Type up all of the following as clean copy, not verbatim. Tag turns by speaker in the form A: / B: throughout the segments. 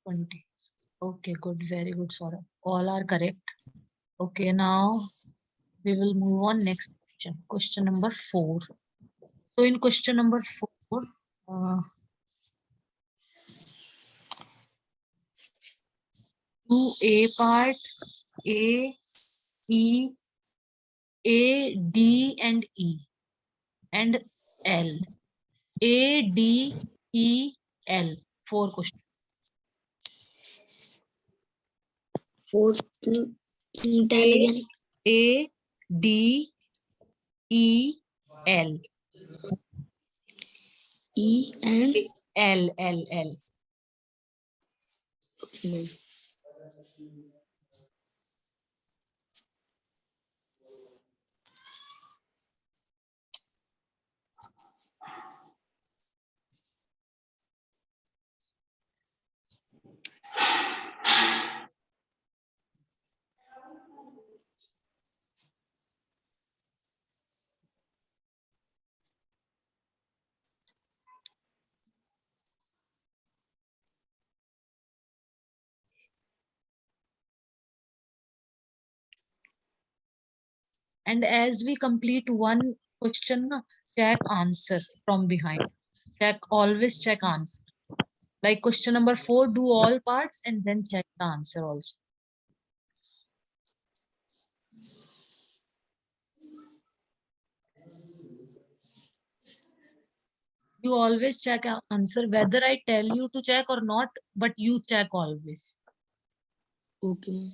A: 20. Okay, good. Very good, Saurabh. All are correct. Okay, now we will move on next question. Question number 4. So in question number 4, 2A part, A, E, A, D and E and L. A, D, E, L. 4 questions.
B: 4 tell again.
A: A, D, E, L.
B: E and
A: L, L, L.
B: okay.
A: And as we complete one question, check answer from behind. Always check answer. Like question number 4, do all parts and then check the answer also. You always check answer whether I tell you to check or not, but you check always.
B: Okay.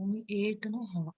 A: Only 8, no? हाँ.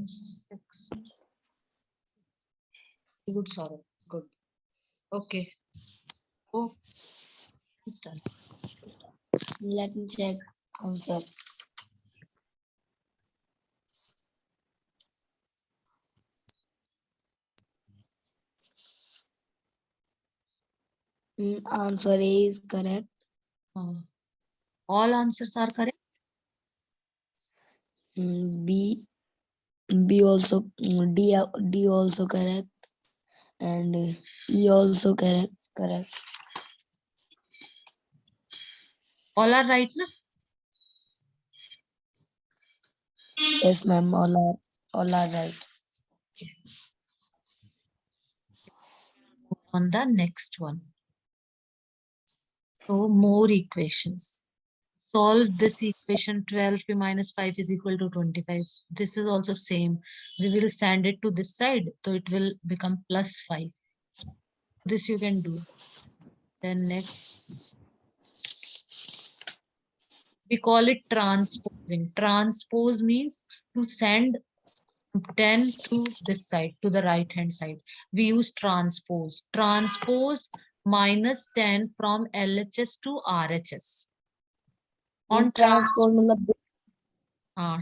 A: Six. Good, Saurabh. Good. Okay. Oh, it's done.
B: Let me check answer. Answer A is correct.
A: All answers are correct.
B: B also D also correct, and E also correct.
A: All are right, na?
B: Yes, ma'am. All are right.
A: On the next one. So more equations. Solve this equation 12p minus 5 is equal to 25. This is also same. We will send it to this side, so it will become plus 5. This you can do. Then next, we call it transposing. Transpose means To send 10 to this side, to the right hand side, we use transpose. Transpose minus 10 from LHS to RHS. On
B: transport मतलब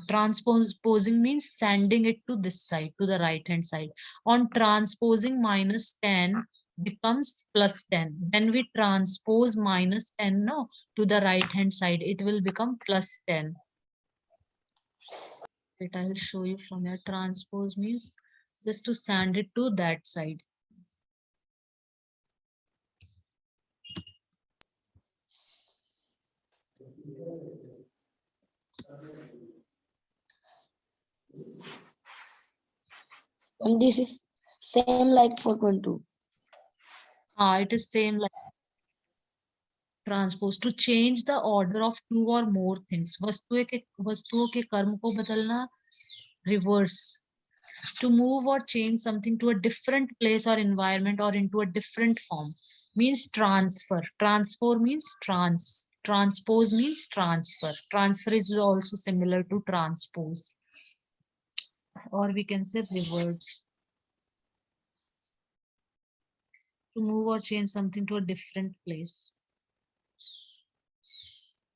A: transposing means sending it to this side, to the right hand side. On transposing, minus 10 becomes plus 10. When we transpose minus 10 no, to the right hand side, it will become plus 10. It I will show you from here. Transpose means just to send it to that side.
B: and this is same like 4.2.
A: It is same like transpose. To change the order of two or more things. वस्तुओं के कर्म को बदलना, reverse. To move or change something to a different place or environment or into a different form means transfer. Transfer means transpose means transfer. Transfer is also similar to transpose, or we can say reverse. To move or change something to a different place.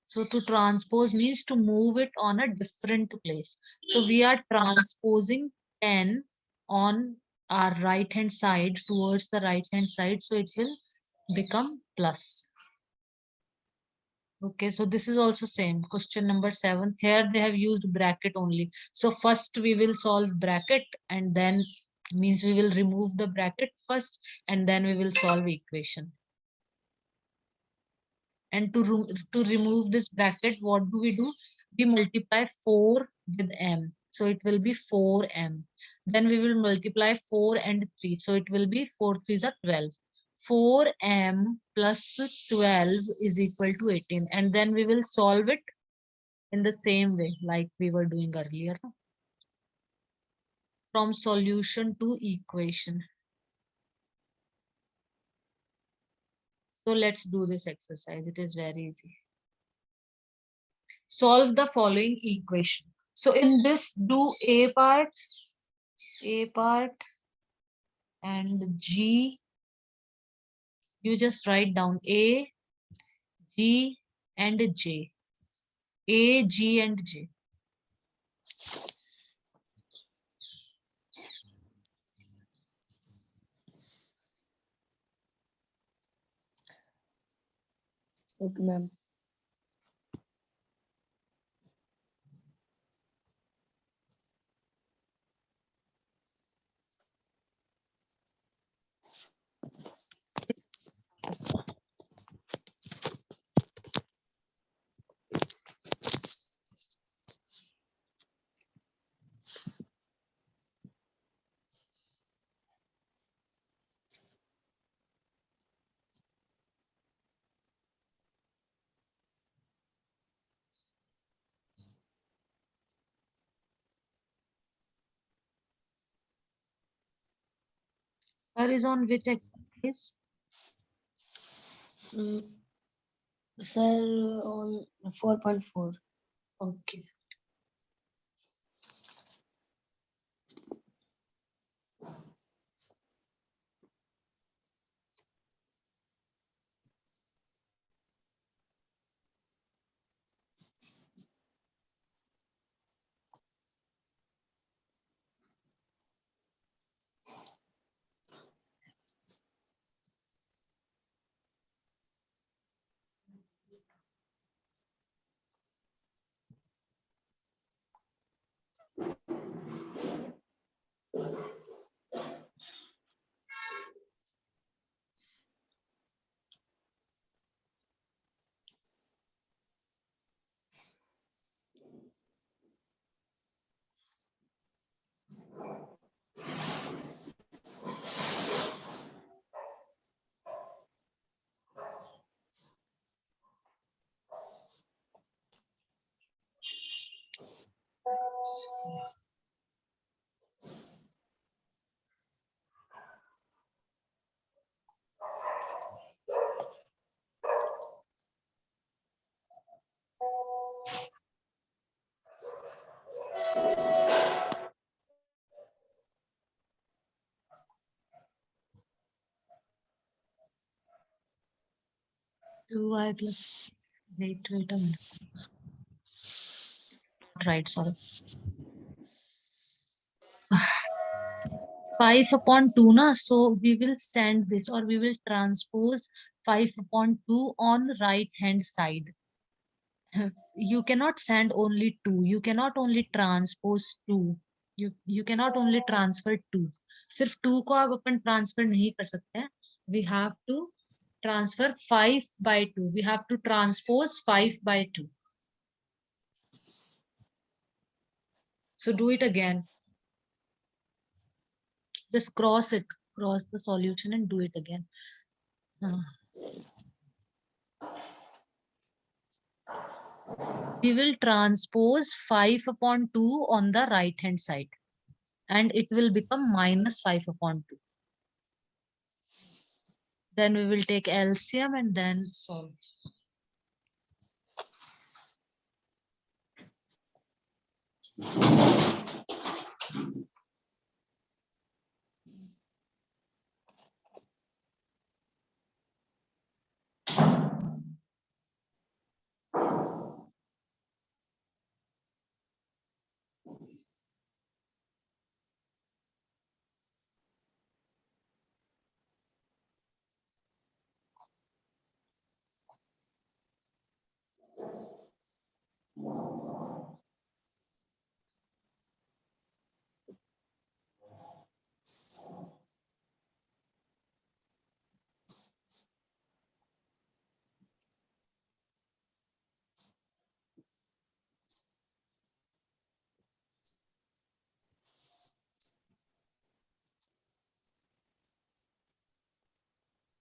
A: So to transpose means to move it on a different place. So we are transposing 10 on our right hand side towards the right hand side. So it will become plus. Okay, so this is also same. Question number 7. Here they have used bracket only. So first we will solve bracket and then means we will remove the bracket first and then we will solve equation. And to remove this bracket, what do? We multiply 4 with m, so it will be 4m. Then we will multiply 4 and 3, so it will be 4 3s are 12. 4m plus 12 is equal to 18, and then we will solve it in the same way like we were doing earlier, from solution to equation. So let's do this exercise. It is very easy. Solve the following equation. So in this, do A part and G. You just write down A, G, and J. A, G, and J.
B: Okay, ma'am.
A: Sir is on which exercise?
B: Sir, on 4.4.
A: Okay. 2y plus, wait a minute. Right, sorry. 5 upon 2 na, so we will send this, or we will transpose 5 upon 2 on right hand side. You cannot send only 2, you cannot only transpose 2, you cannot only transfer 2. सिर्फ 2 को आप अपन transfer नहीं कर सकते हैं. We have to transfer 5 by 2, we have to transpose 5 by 2. So do it again. Just cross it, cross the solution and do it again. We will transpose 5 upon 2 on the right hand side, and it will become minus 5 upon 2. Then we will take LCM and then solve.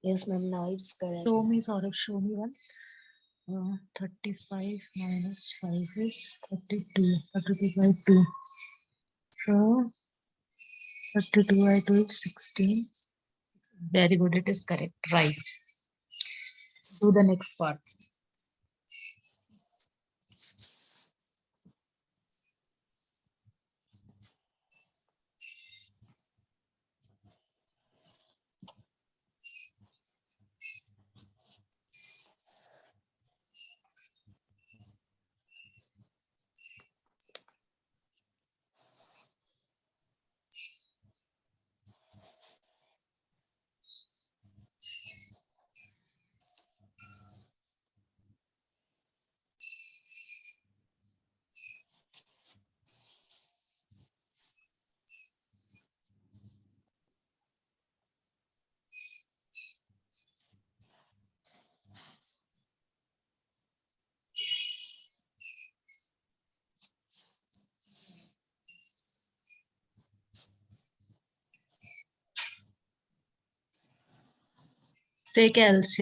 B: Yes, ma'am. Now it's correct.
A: Show me, Saurabh, show me once. 35 minus 5 is 32. 32 by 2. So 32 by 2 is 16. Very good, it is correct. Right. Do the next part. Take LCM.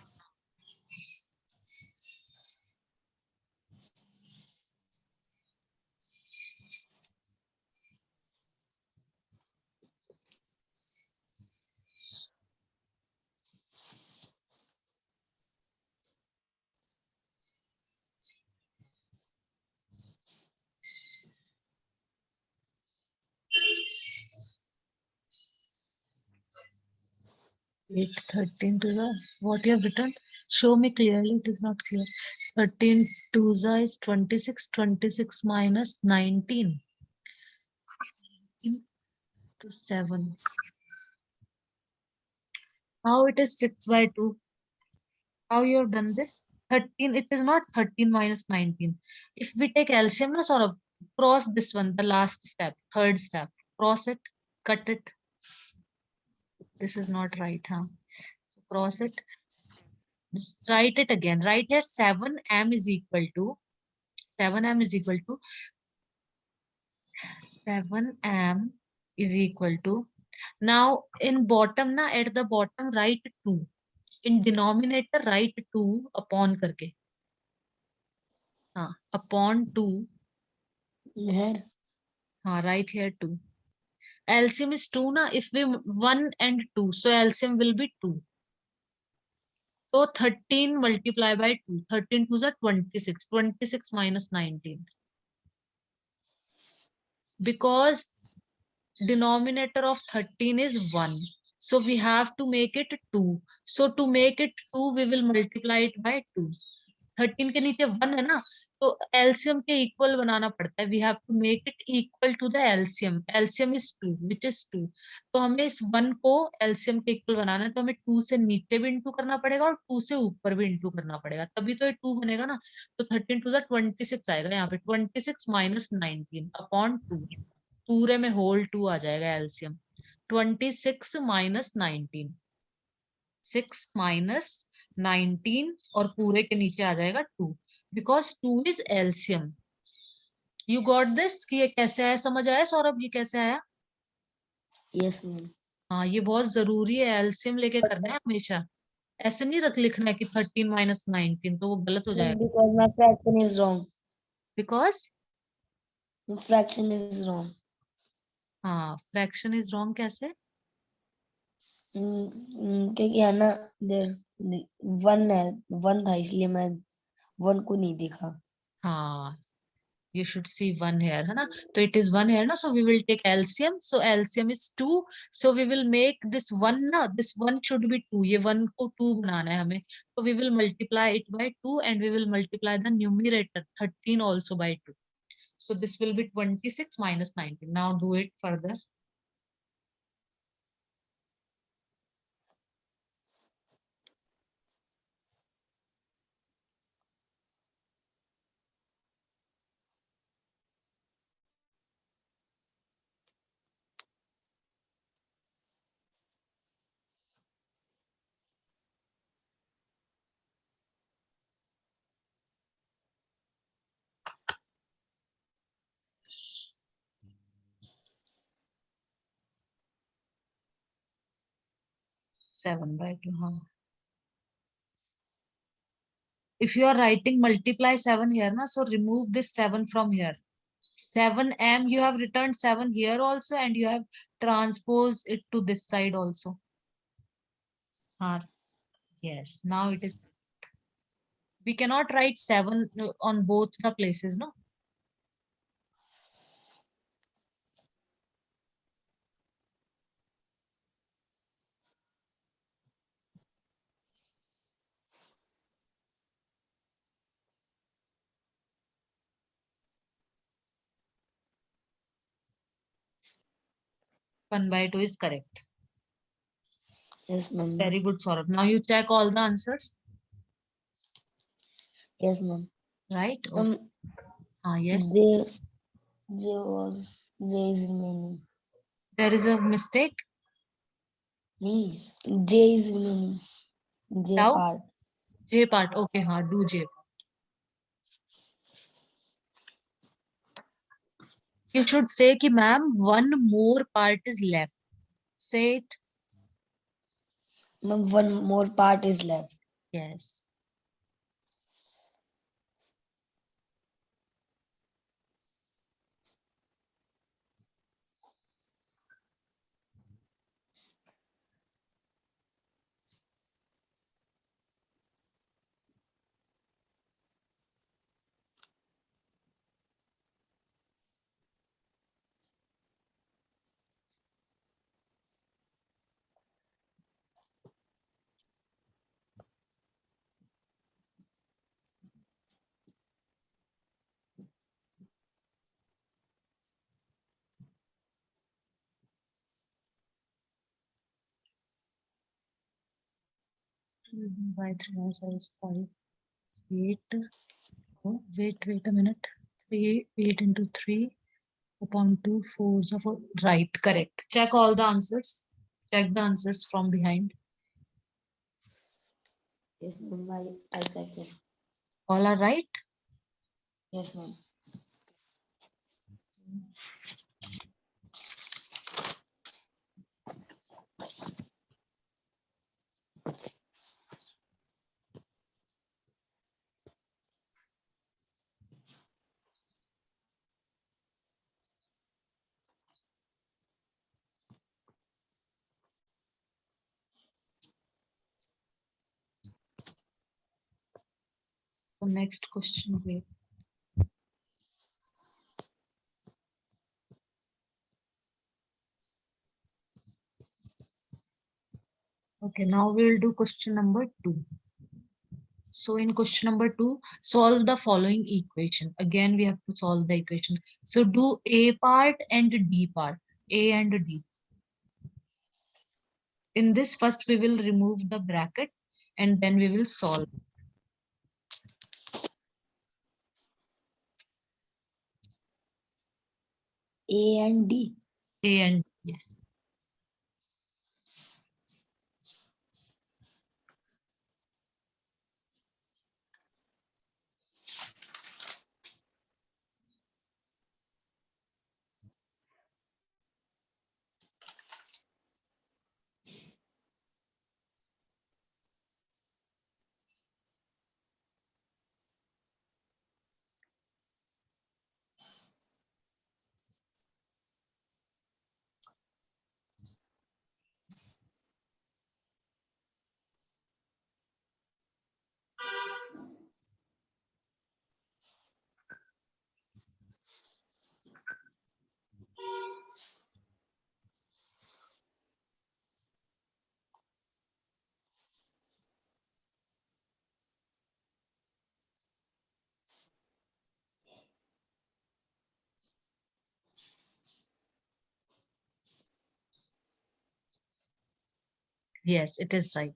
A: Take 13 to the, what you have written? Show me clearly, it is not clear. 13 to the is 26, 26 minus 19. To 7. How it is 6 by 2? How you have done this? 13, it is not 13 minus 19. If we take LCM, na, sort of cross this one, the last step, third step. Cross it, cut it. This is not right, huh? So cross it. Just write it again. Write here 7m is equal to 7m is equal to 7m is equal to. Now in bottom na, at the bottom write 2. In denominator write 2 upon करके. हाँ, upon 2.
B: Here.
A: हाँ, right here 2. LCM is 2 na, if we 1 and 2, so LCM will be 2. So 13 multiply by 2. 13 2s are 26. 26 minus 19. Because denominator of 13 is 1. So we have to make it 2. So to make it 2, we will multiply it by 2. 13 के नीचे 1 है ना, तो LCM के equal बनाना पड़ता है. We have to make it equal to the LCM. LCM is 2 which is 2. तो हमें इस 1 को एलसीएम के इक्वल बनाना है, तो हमें 2 से नीचे भी इंटू करना पड़ेगा और 2 से ऊपर भी इंटू करना पड़ेगा, तभी तो ये 2 बनेगा ना. तो 13 टू द 26 आएगा यहाँ पे. 26 माइनस 19 अपॉन 2, पूरे में होल 2 आ जाएगा एलसीएम. 26 माइनस 19, 6 माइनस 19 और पूरे के नीचे आ जाएगा 2, because 2 is LCM. You got this कि ये कैसे आया? समझ आया सौरभ ये कैसे आया?
B: Yes ma'am.
A: हाँ, ये बहुत जरूरी है, एलसीएम लेके करना है हमेशा. ऐसे नहीं रख लिखना है कि 13 माइनस 19, तो वो गलत हो जाएगा.
B: Because my fraction is wrong.
A: Because
B: Fraction is wrong.
A: हाँ, फ्रैक्शन इज रॉन्ग कैसे?
B: क्योंकि है ना देर वन है, वन था इसलिए मैं वन को नहीं देखा.
A: हाँ, you should see 1 here, है ना. तो it is 1 here ना, so we will take LCM. So LCM is 2. So we will make this 1 ना, this 1 should be 2. ये 1 को 2 बनाना है हमें. So we will multiply it by 2 and we will multiply the numerator 13 also by 2. So this will be 26 minus 19. Now do it further. Seven by 2. हाँ. If you are writing multiply 7 here na, so remove this 7 from here. 7m, you have returned 7 here also and you have transposed it to this side also. Yes, now it is. We cannot write 7 on both the places, no? One by two is correct.
B: Yes ma'am.
A: Very good, Saurabh. Now you check all the answers,
B: Yes ma'am.
A: right? Okay. Yes.
B: J is remaining.
A: There is a mistake.
B: J is remaining. J
A: Now,
B: part.
A: J part. Okay, do J. You should say ki ma'am, one more part is left. Say it.
B: Ma'am, one more part is left.
A: Yes. By 3 answer is 5. 8. Oh, wait a minute. 3, 8 into 3 upon 2, 4 is 4. Right, correct. Check all the answers. Check the answers from behind.
B: Yes, ma'am. I checked it.
A: All are right?
B: Yes, ma'am.
A: So next question, wait. Okay, now we will do question number 2. So in question number 2, solve the following equation. Again, we have to solve the equation. So do A part and D part, A and D. In this, first we will remove the bracket and then we will solve
B: A and D.
A: A and D. Yes. Yes, it is right.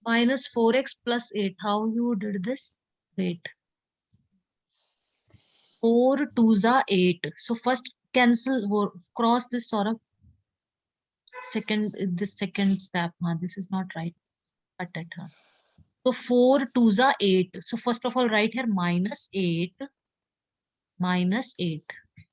A: Minus 4x plus 8. How you did this? Wait. 4 twos are 8. So first cancel, cross this sort of second, this second step. This is not right. Cut it. So 4 twos are 8. So first of all, write here minus 8, minus 8.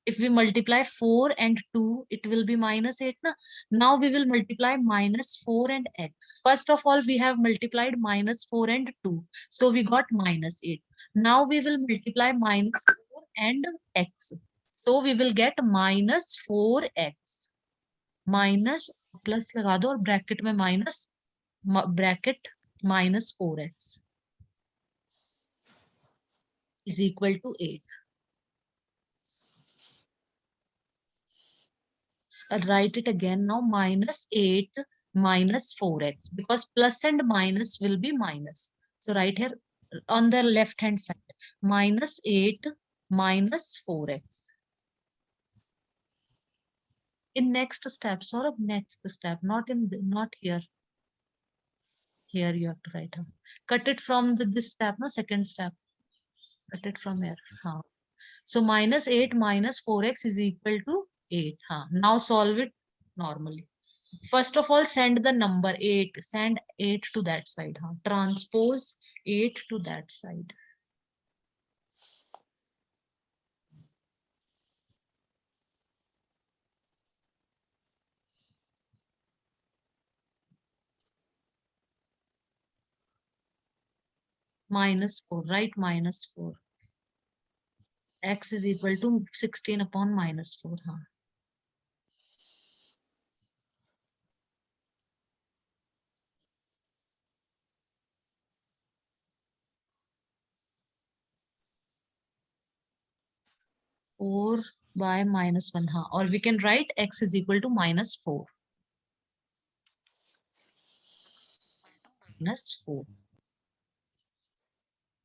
A: If we multiply 4 and 2, it will be minus 8. Na? Now we will multiply minus 4 and x. First of all, we have multiplied minus 4 and 2. So we got minus 8. Now we will multiply minus 4 and x. So we will get minus 4x. Minus plus लगा दो और bracket में minus bracket minus 4x is equal to 8. Write it again now, minus 8 minus 4x, because plus and minus will be minus. So right here on the left hand side, minus 8 minus 4x. In next step, sort of next step, not in not here. Here you have to write. Cut it from this step, no, second step. Cut it from here. So minus 8 minus 4x is equal to 8. Now solve it normally. First of all, send the number 8. Send 8 to that side. Transpose 8 to that side. Minus 4, right? Minus 4. X is equal to 16 upon minus 4. 4 by minus 1. Or we can write x is equal to minus 4. Minus 4.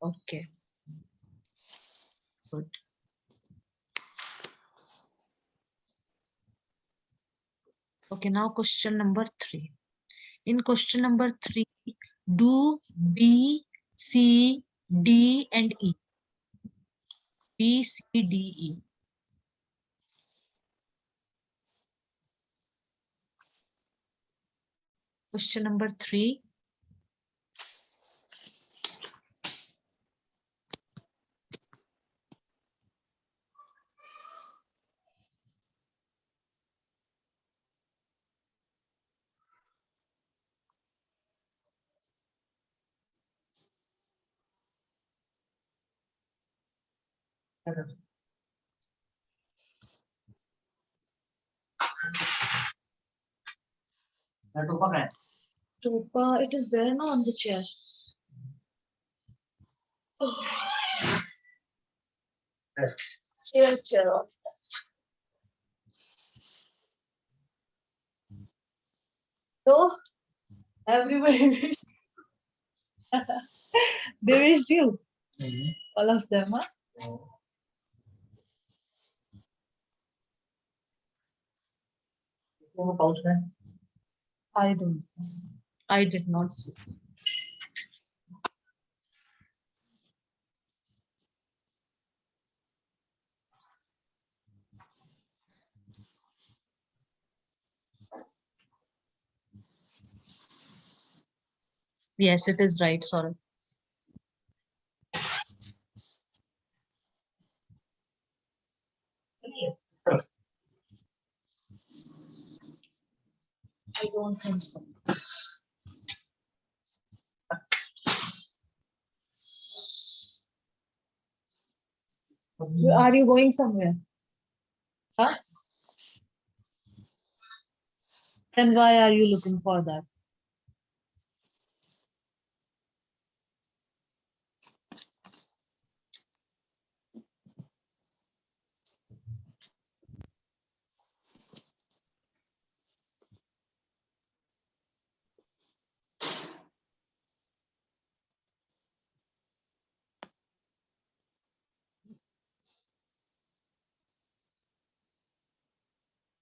A: Okay. Good. Okay, now question number 3. In question number 3, do B, C, D, and E. B, C, D, E. Question number 3. Topa, it is there now on the chair. Chair. So everybody wished, they wished you. All of them, huh? I don't. I did not see. Yes, it is right. Sorry. I don't think so. Are you going somewhere? Huh? Then why are you looking for that?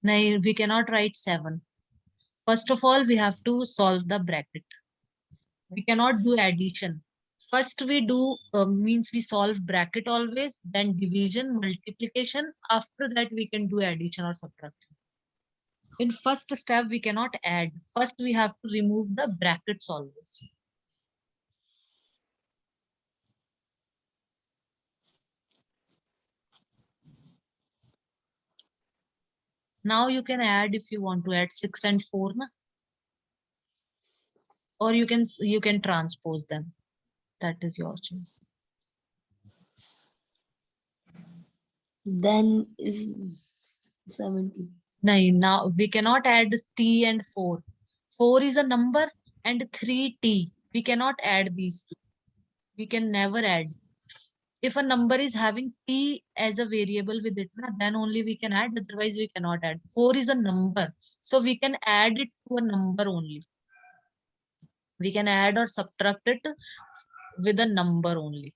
A: No, we cannot write 7. First of all, we have to solve the bracket. We cannot do addition. First we do means we solve bracket always, then division, multiplication. After that we can do addition or subtraction. In first step we cannot add. First we have to remove the brackets always. Now you can add if you want to add 6 and 4, na? Or you can transpose them. That is your choice.
B: Then is 70.
A: No, now we cannot add t and 4. 4 is a number and 3t. We cannot add these two. We can never add. If a number is having t as a variable with it, then only we can add, otherwise we cannot add. 4 is a number, so we can add it to a number only. We can add or subtract it with a number only.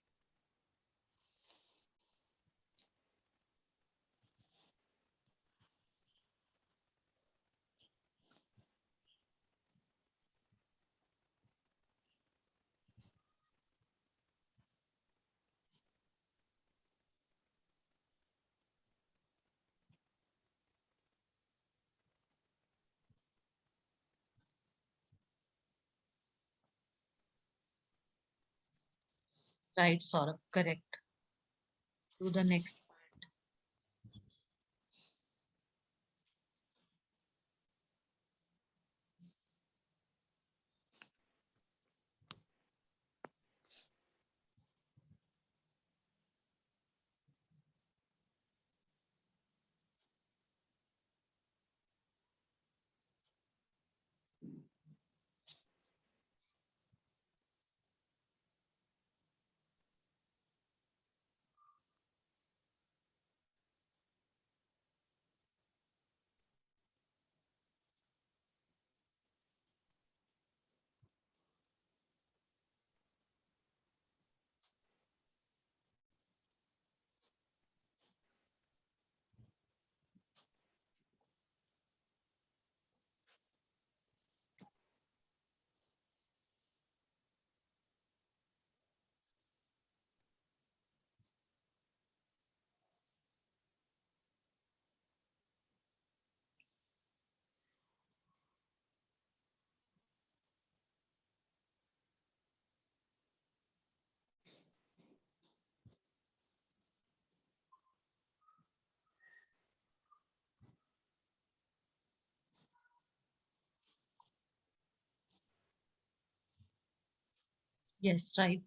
A: Right, Saurabh, correct. To the next. Yes, right.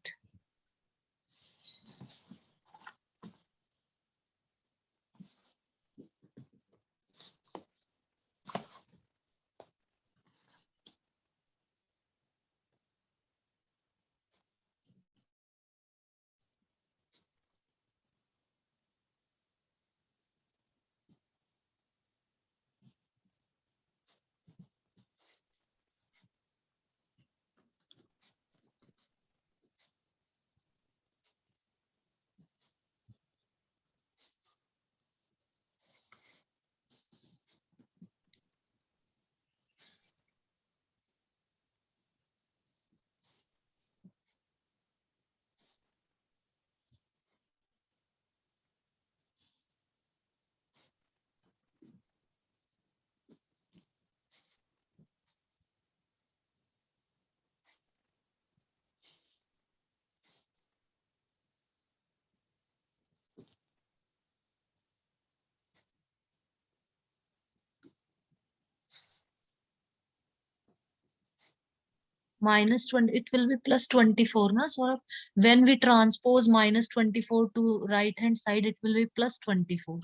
A: minus 20, it will be plus 24, na? So when we transpose minus 24 to right hand side, it will be plus 24.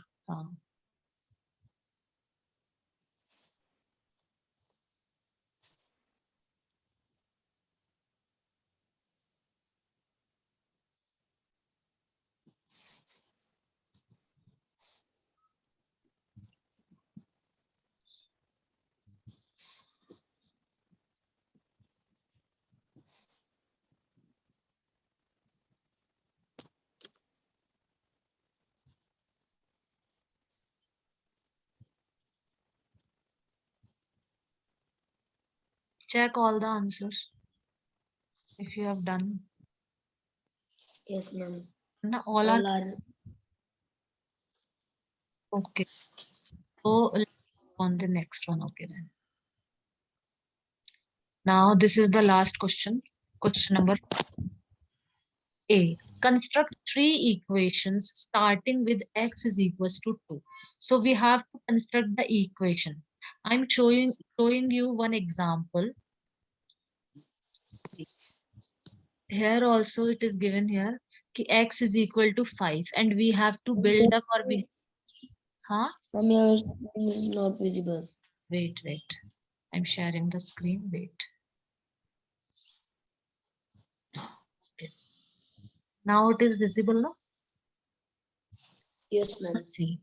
A: Check all the answers if you have done.
B: Yes, ma'am.
A: Na, all are
B: All are.
A: okay. So let's go on the next one. Okay, then. Now this is the last question. Question number A. Construct three equations starting with x is equals to 2. So we have to construct the equation. I'm showing you one example. Here also it is given here ki x is equal to 5 and we have to build up or be. Huh?
B: Ma'am, your screen is not visible.
A: Wait. I'm sharing the screen. Wait. Okay. Now it is visible now.
B: Yes, ma'am.
A: Let's see.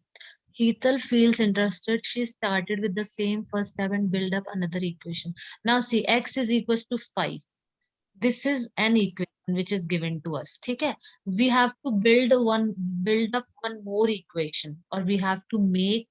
A: Heathel feels interested. She started with the same first step and build up another equation. Now see, x is equals to 5. This is an equation which is given to us. Okay? We have to build up one more equation, or we have to make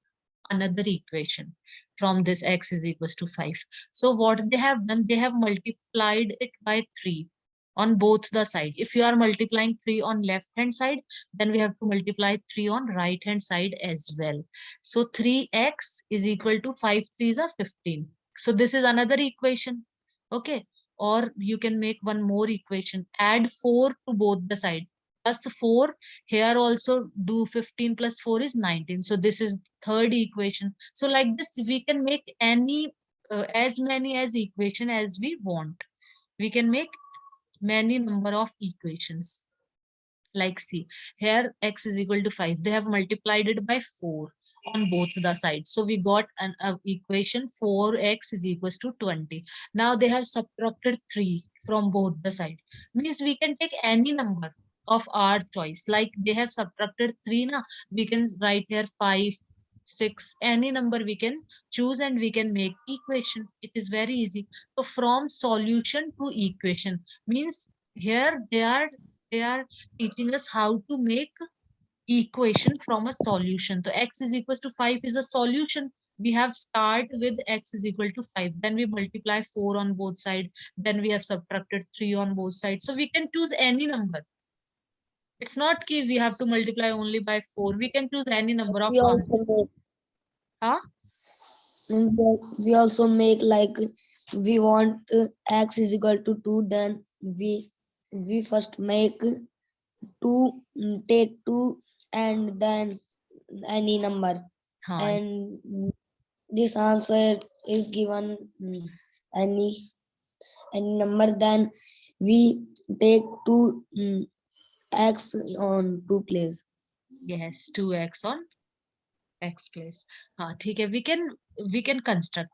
A: another equation from this x is equals to 5. So what they have done, they have multiplied it by 3 on both the side. If you are multiplying 3 on left hand side, then we have to multiply 3 on right hand side as well. So 3x is equal to 5 3s are 15. So this is another equation. Okay. Or you can make one more equation, add 4 to both the side, plus 4 here also, do 15 plus 4 is 19. So this is third equation. So like this we can make any as many as equation as we want. We can make many number of equations. Like see, here x is equal to 5, they have multiplied it by 4 on both the sides, so we got an equation 4x is equals to 20. Now they have subtracted 3 from both the side, means we can take any number of our choice. Like they have subtracted 3 now, we can write here 5, 6, any number we can choose and we can make equation. It is very easy. So from solution to equation means here they are teaching us how to make equation from a solution. So x is equals to 5 is a solution. We have start with x is equal to 5. Then we multiply 4 on both sides. Then we have subtracted 3 on both sides. So we can choose any number. It's not key we have to multiply only by 4. We can choose any number of
B: We also make,
A: huh?
B: we also make like we want x is equal to 2, then we first make 2, take 2 and then any number,
A: Huh.
B: and this answer is given any any number, then we take 2 x on 2 place.
A: Yes, 2x on x place. ठीक है. We can construct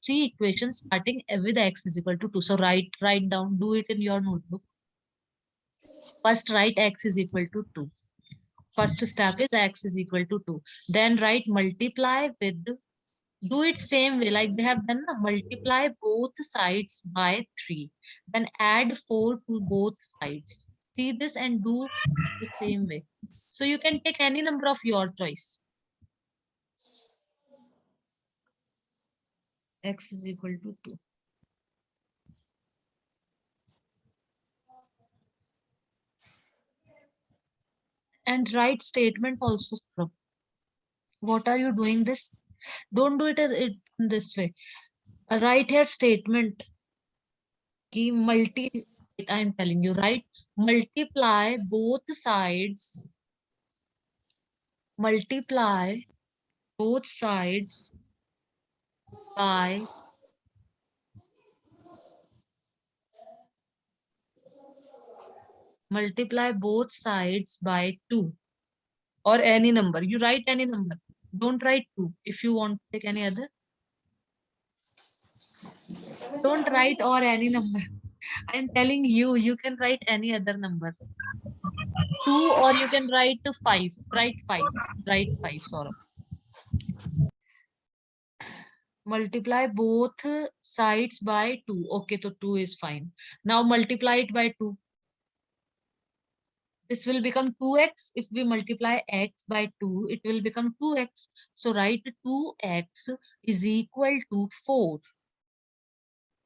A: three equations starting with x is equal to 2. So write down, do it in your notebook. First write x is equal to 2. First step is x is equal to 2. Then write multiply with, do it same way like they have done, multiply both sides by 3. Then add 4 to both sides. See this and do the same way. So you can take any number of your choice. X is equal to 2. And write statement also. What are you doing this? Don't do it in this way. Write here statement. Ki I'm telling you, right? Multiply both sides. Multiply both sides by multiply both sides by 2 or any number. You write any number. Don't write 2. If you want to take any other, don't write or any number. I'm telling you, you can write any other number. 2 or you can write to 5. Write 5. Write 5, Saurabh. Multiply both sides by 2. Okay, so 2 is fine. Now multiply it by 2. This will become 2x. If we multiply x by 2, it will become 2x. So write 2x is equal to 4.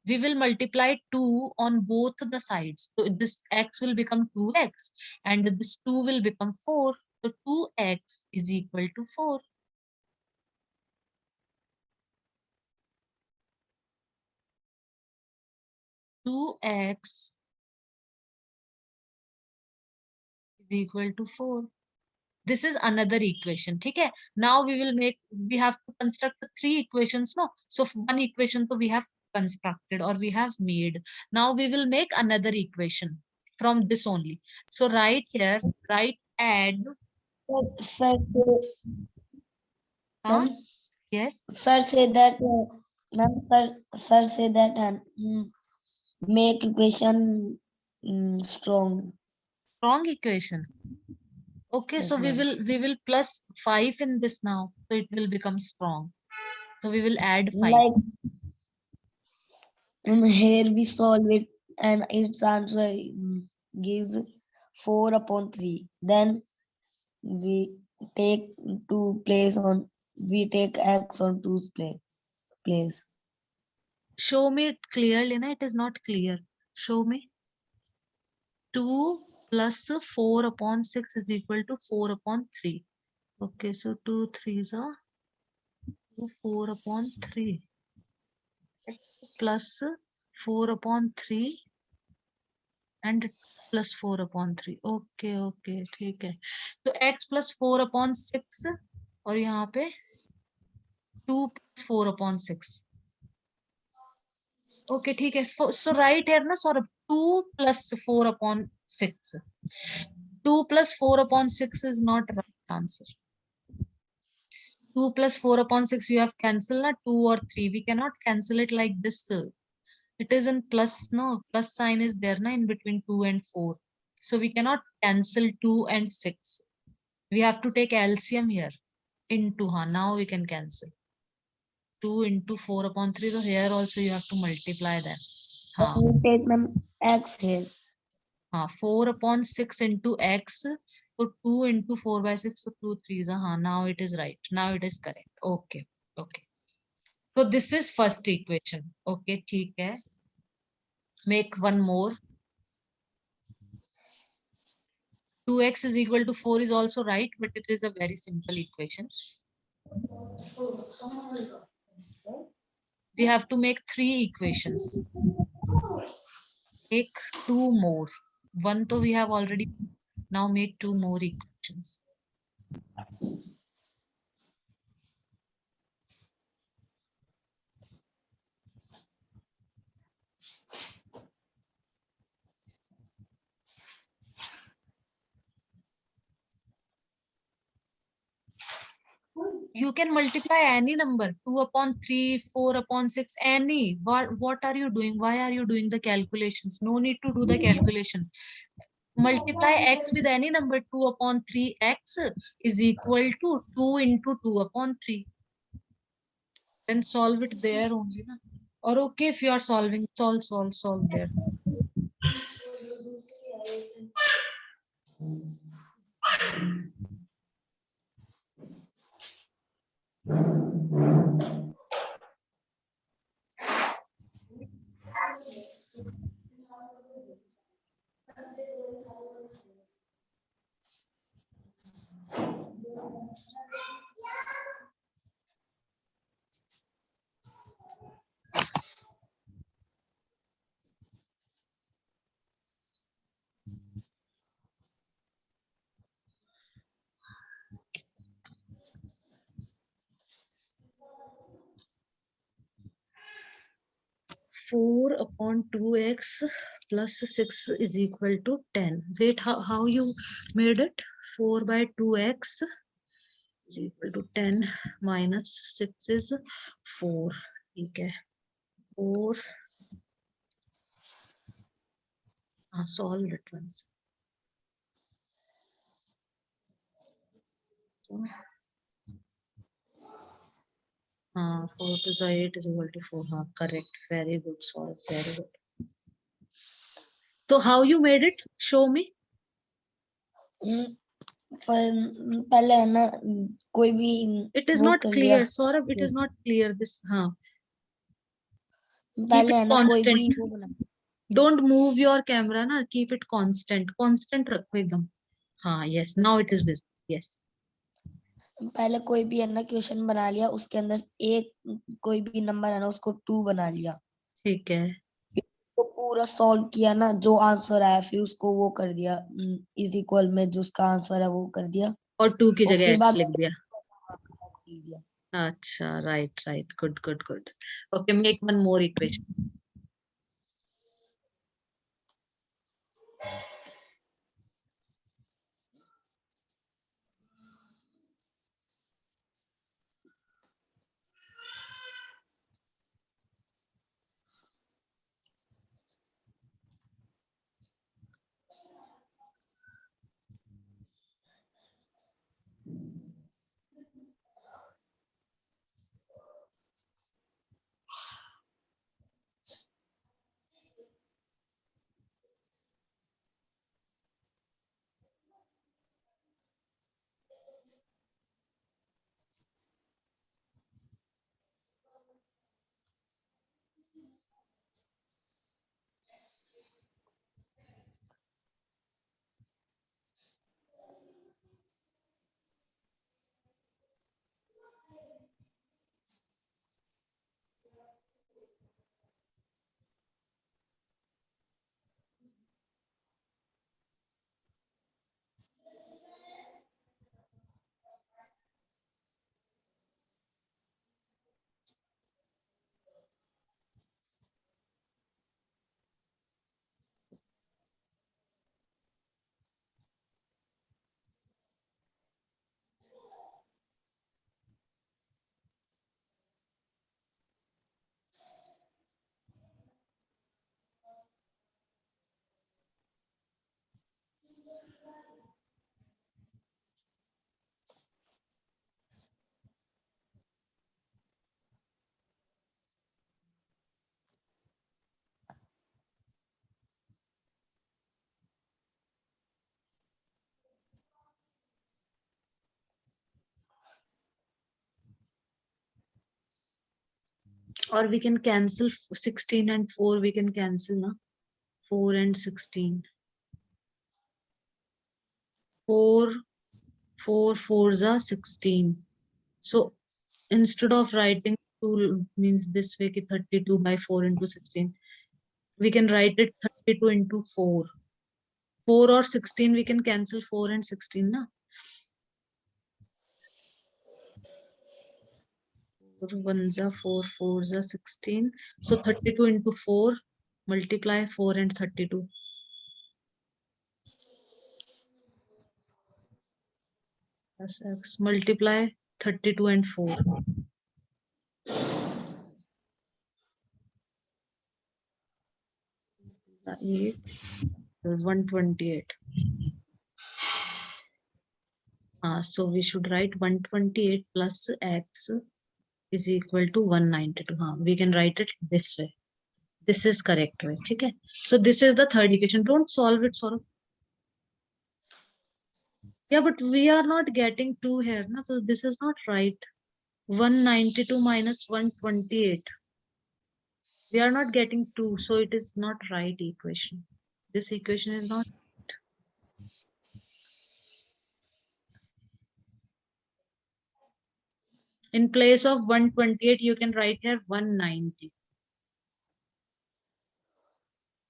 A: We will multiply 2 on both the sides. So this x will become 2x and this 2 will become 4. So 2x is equal to 4. Two x is equal to 4. This is another equation. Okay. Now we have to construct the 3 equations. No. So one equation so we have constructed or we have made. Now we will make another equation from this only. So right here, write add.
B: Sir,
A: Huh?
B: ma'am,
A: Yes.
B: sir say that, ma'am, sir say that, make equation strong.
A: Strong equation. Okay, so
B: Yes, ma'am.
A: we will plus 5 in this now. So it will become strong. So we will add 5.
B: Like here we solve it and its answer gives 4 upon 3. Then we take 2 place on, we take x on 2's place.
A: Show me it clearly, na? It is not clear. Show me. 2 plus 4 upon 6 is equal to 4 upon 3. Okay, so 2 3s are 4 upon 3. X plus 4 upon 3 and plus 4 upon 3. Okay, okay, ठीक है. So x plus 4 upon 6 और यहाँ पे 2 plus 4 upon 6. Okay, ठीक है. So right here ना Saurabh 2 plus 4 upon 6. 2 plus 4 upon 6 is not right answer. 2 plus 4 upon 6 you have cancelled na 2 or 3. We cannot cancel it like this. It is in plus, no, plus sign is there na in between 2 and 4. So we cannot cancel 2 and 6. We have to take LCM here into, now we can cancel. 2 into 4 upon 3. So here also you have to multiply them.
B: Then we take them x here.
A: 4 upon 6 into x. So 2 into 4 by 6. So 2 3s. Now it is right. Now it is correct. Okay. Okay. So this is first equation. Okay, ठीक है. Make one more. 2x is equal to 4 is also right, but it is a very simple equation. We have to make 3 equations. Make 2 more. One to we have already. Now make 2 more equations. You can multiply any number, 2 upon 3, 4 upon 6, any. What are you doing? Why are you doing the calculations? No need to do the calculation. Multiply x with any number, 2 upon 3, x is equal to 2 into 2 upon 3. Then solve it there only. Na? Or okay, if you are solving, solve there. 4 upon 2x plus 6 is equal to 10. Wait, how you made it? 4 by 2x is equal to 10 minus 6 is 4. Okay. 4. Solve it once. 4 to the 8 is equal to 4. Correct. Very good. Solve. Very good. So how you made it? Show me.
B: पहले है ना कोई भी
A: It is
B: वो
A: not
B: कर लिया
A: clear. Saurabh, it is not clear. This. Keep
B: पहले
A: it
B: है ना कोई
A: constant.
B: भी वो बना
A: Don't move your camera. Na. Keep it constant. Constant रखो एकदम. Yes. Now it is visible. Yes.
B: पहले कोई भी है ना क्वेश्चन बना लिया उसके अंदर एक कोई भी नंबर है ना उसको 2 बना लिया
A: ठीक है.
B: तो पूरा सॉल्व किया ना जो आंसर आया फिर उसको वो कर दिया इज इक्वल में जो उसका आंसर है वो कर दिया
A: और 2 की
B: और
A: जगह
B: फिर
A: x
B: बाद
A: लिख दिया.
B: लिख दिया
A: अच्छा. Right. Right. Good. Good. Good. Okay. Make one more equation. Or we can cancel 16 and 4. We can cancel na. 4 and 16. 4. 4 4s are 16. So instead of writing 2 means this way ki 32 by 4 into 16, we can write it 32 into 4. 4 or 16 we can cancel 4 and 16 na. 4 1s are 4 4s are 16. So 32 into 4 multiply 4 and 32. Plus x multiply 32 and 4. 8 128. So we should write 128 plus x is equal to 192. We can write it this way. This is correct way. Okay. So this is the third equation. Don't solve it, Saurabh. Yeah, but we are not getting 2 here. No? So this is not right. 192 minus 128. We are not getting 2. So it is not right equation. This equation is not. In place of 128, you can write here 190.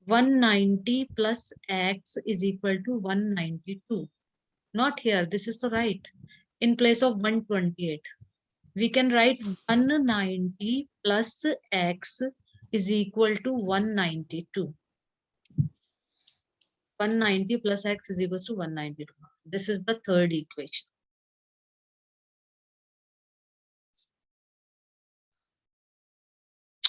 A: 190 plus x is equal to 192. Not here. This is the right. In place of 128, we can write 190 plus x is equal to 192. 190 plus x is equal to 192. This is the third equation.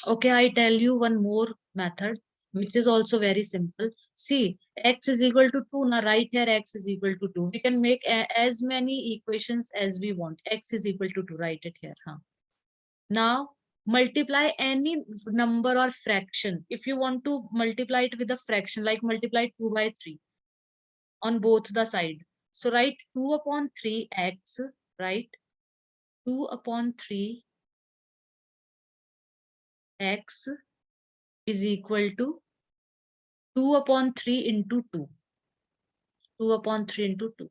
A: Okay, I tell you one more method, which is also very simple. See, x is equal to 2. Now, right here, x is equal to 2. We can make as many equations as we want. X is equal to 2. Write it here. Huh? Now, multiply any number or fraction. If you want to multiply it with a fraction, like multiply 2 by 3 on both the side. So, write 2 upon 3x, right? 2 upon 3x is equal to 2 upon 3 into 2. 2 upon 3 into 2.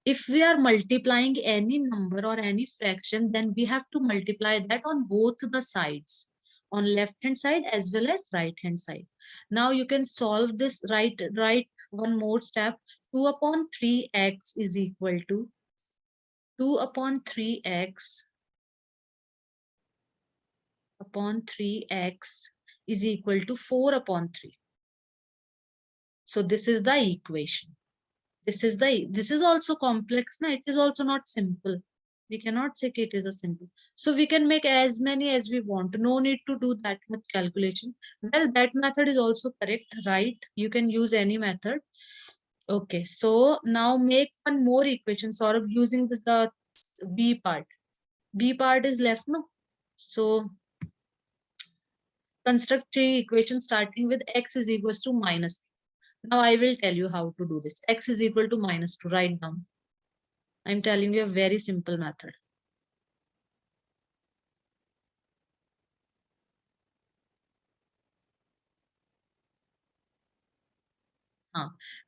A: If we are multiplying any number or any fraction, then we have to multiply that on both the sides, on left hand side as well as right hand side. Now you can solve this, right one more step. 2 upon 3x is equal to 2 upon 3x upon 3x is equal to 4 upon 3. So this is the equation. This is also complex. Now it is also not simple. We cannot say it is a simple. So we can make as many as we want. No need to do that much calculation. Well, that method is also correct, right? You can use any method. Okay, so now make one more equation, sort of using this the B part. B part is left, no? So construct three equations starting with x is equals to minus. Now I will tell you how to do this. X is equal to minus 2. Write down. I'm telling you a very simple method.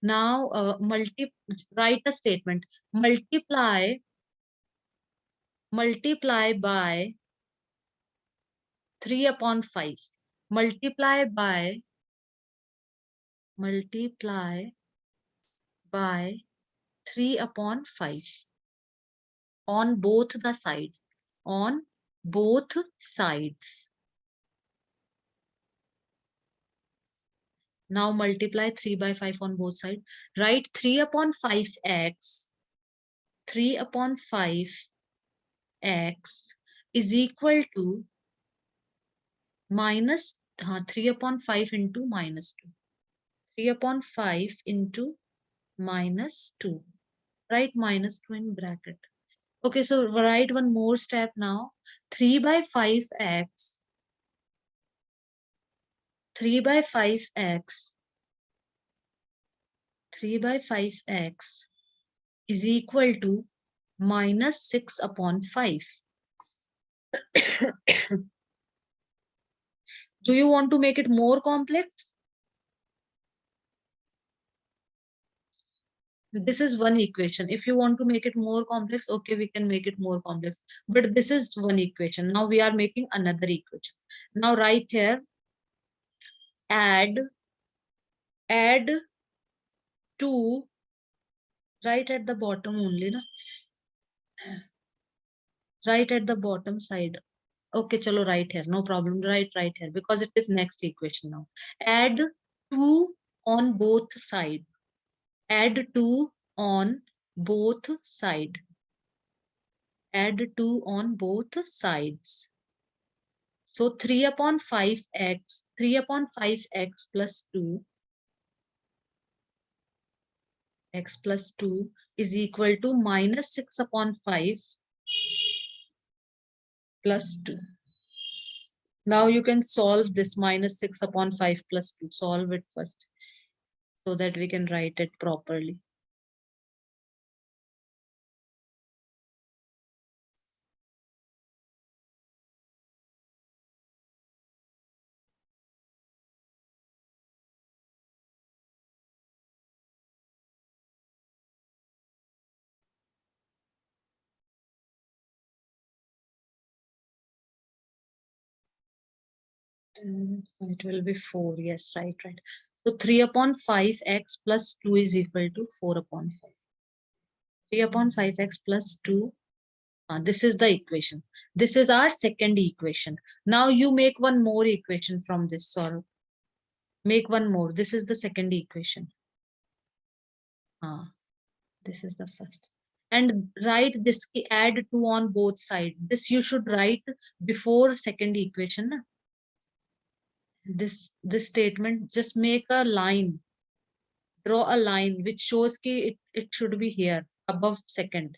A: Now write a statement. Multiply by 3 upon 5. Multiply by 3 upon 5 on both the side. On both sides. Now multiply 3 by 5 on both sides. Write 3 upon 5x. 3 upon 5x is equal to minus 3 upon 5 into minus 2. 3 upon 5 into minus 2. Write minus 2 in bracket. Okay, so write one more step now. 3 by 5x. 3 by 5x. 3 by 5x is equal to minus 6 upon 5. Do you want to make it more complex? This is one equation. If you want to make it more complex, okay, we can make it more complex. But this is one equation. Now we are making another equation. Now right here, add 2 right at the bottom only, na? Right at the bottom side. Okay, chalo, right here, no problem. Right here, because it is next equation now. Add 2 on both sides. Add 2 on both sides. Add 2 on both sides. So 3 upon 5x, 3 upon 5x plus 2, x plus 2 is equal to minus 6 upon 5 plus 2. Now you can solve this minus 6 upon 5 plus 2. Solve it first so that we can write it properly. It will be 4. Yes, right. So 3 upon 5x plus 2 is equal to 4 upon 5. 3 upon 5x plus 2 This is the equation. This is our second equation. Now you make one more equation from this, or make one more. This is the second equation. This is the first. And write this, add 2 on both sides. This you should write before second equation. Na? This statement, just make a line, draw a line which shows कि it should be here above second.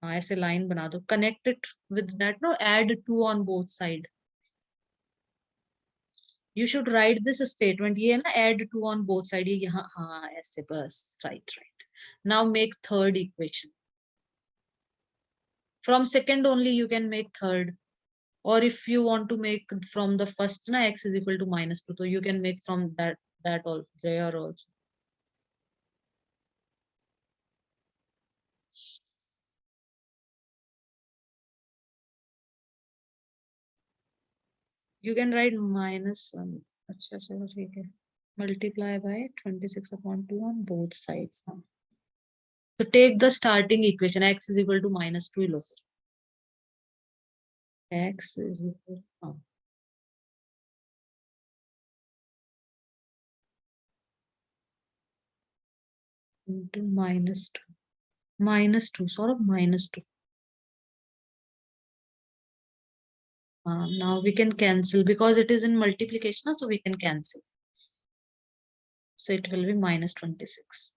A: ऐसे line बना दो, connect it with that, no, add 2 on both side. You should write this statement, ये ना, add 2 on both side, ये यहाँ, हाँ ऐसे बस, right. Now make third equation. From second only you can make third. Or if you want to make from the first, na, x is equal to -2, so you can make from that also, there also. You can write -1. अच्छा चलो ठीक है. Multiply by 26/2 on both sides. So take the starting equation, x is equal to -2 low. X is equal to into -2. -2, sort of -2. Now we can cancel because it is in multiplication, so we can cancel. So it will be -26.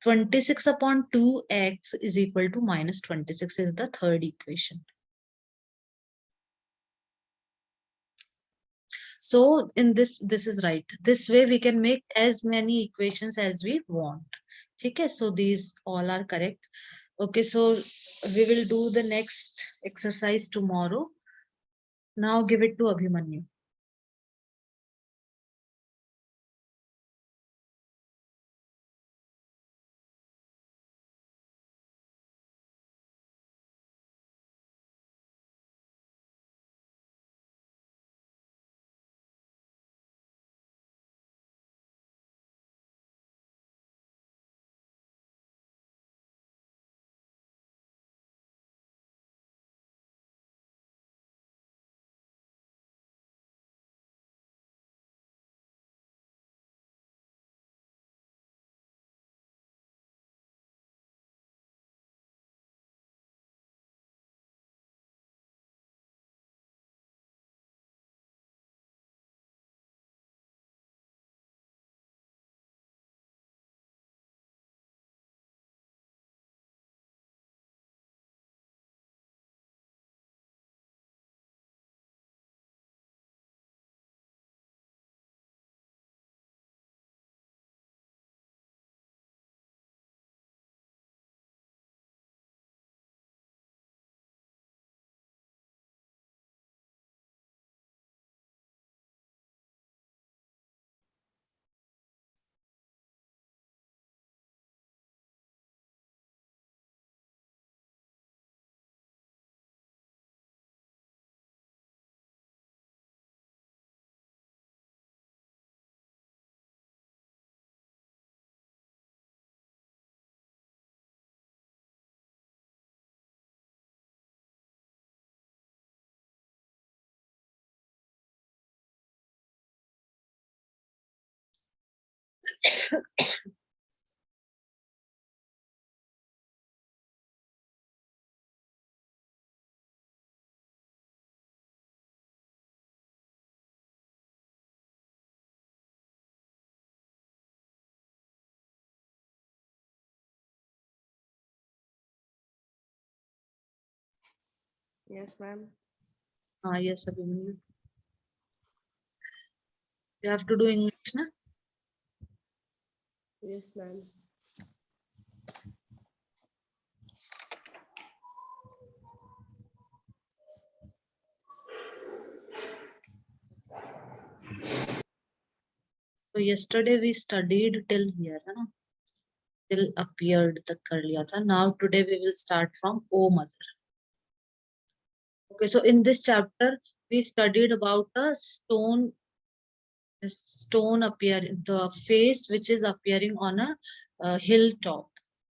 A: 26/2x is equal to -26 is the third equation. So in this is right. This way we can make as many equations as we want. Okay, so these all are correct. Okay, so we will do the next exercise tomorrow. Now give it to Abhimanyu.
C: Yes, ma'am.
A: Yes, Abhimanyu. You have to do English, na?
C: Yes, ma'am.
A: So yesterday we studied till here, है ना? Till appeared तक कर लिया था. Now today we will start from O mother. Okay, so in this chapter we studied about a stone appear, the face which is appearing on a hilltop.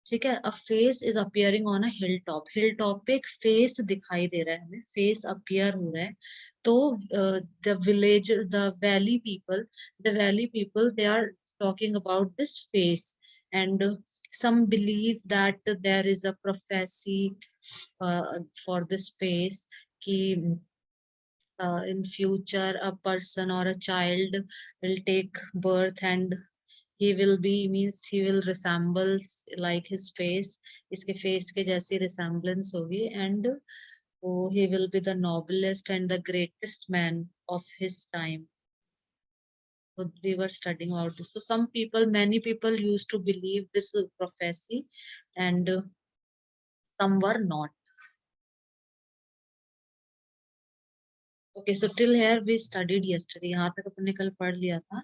A: ठीक है, अ face is appearing on a hill top, hill top पे एक face दिखाई दे रहा है हमें, face appear हो रहा है। तो the village, the valley people they are talking about this face, and some believe that there is a prophecy for this face कि in future a person or a child will take birth and he will be, means he will resemble like his face, इसके face के जैसी resemblance होगी, and oh, he will be the noblest and the greatest man of his time. So we were studying about this. So some people, many people used to believe this prophecy, and some were not. Okay, so till here we studied yesterday. यहाँ तक अपने कल पढ़ लिया था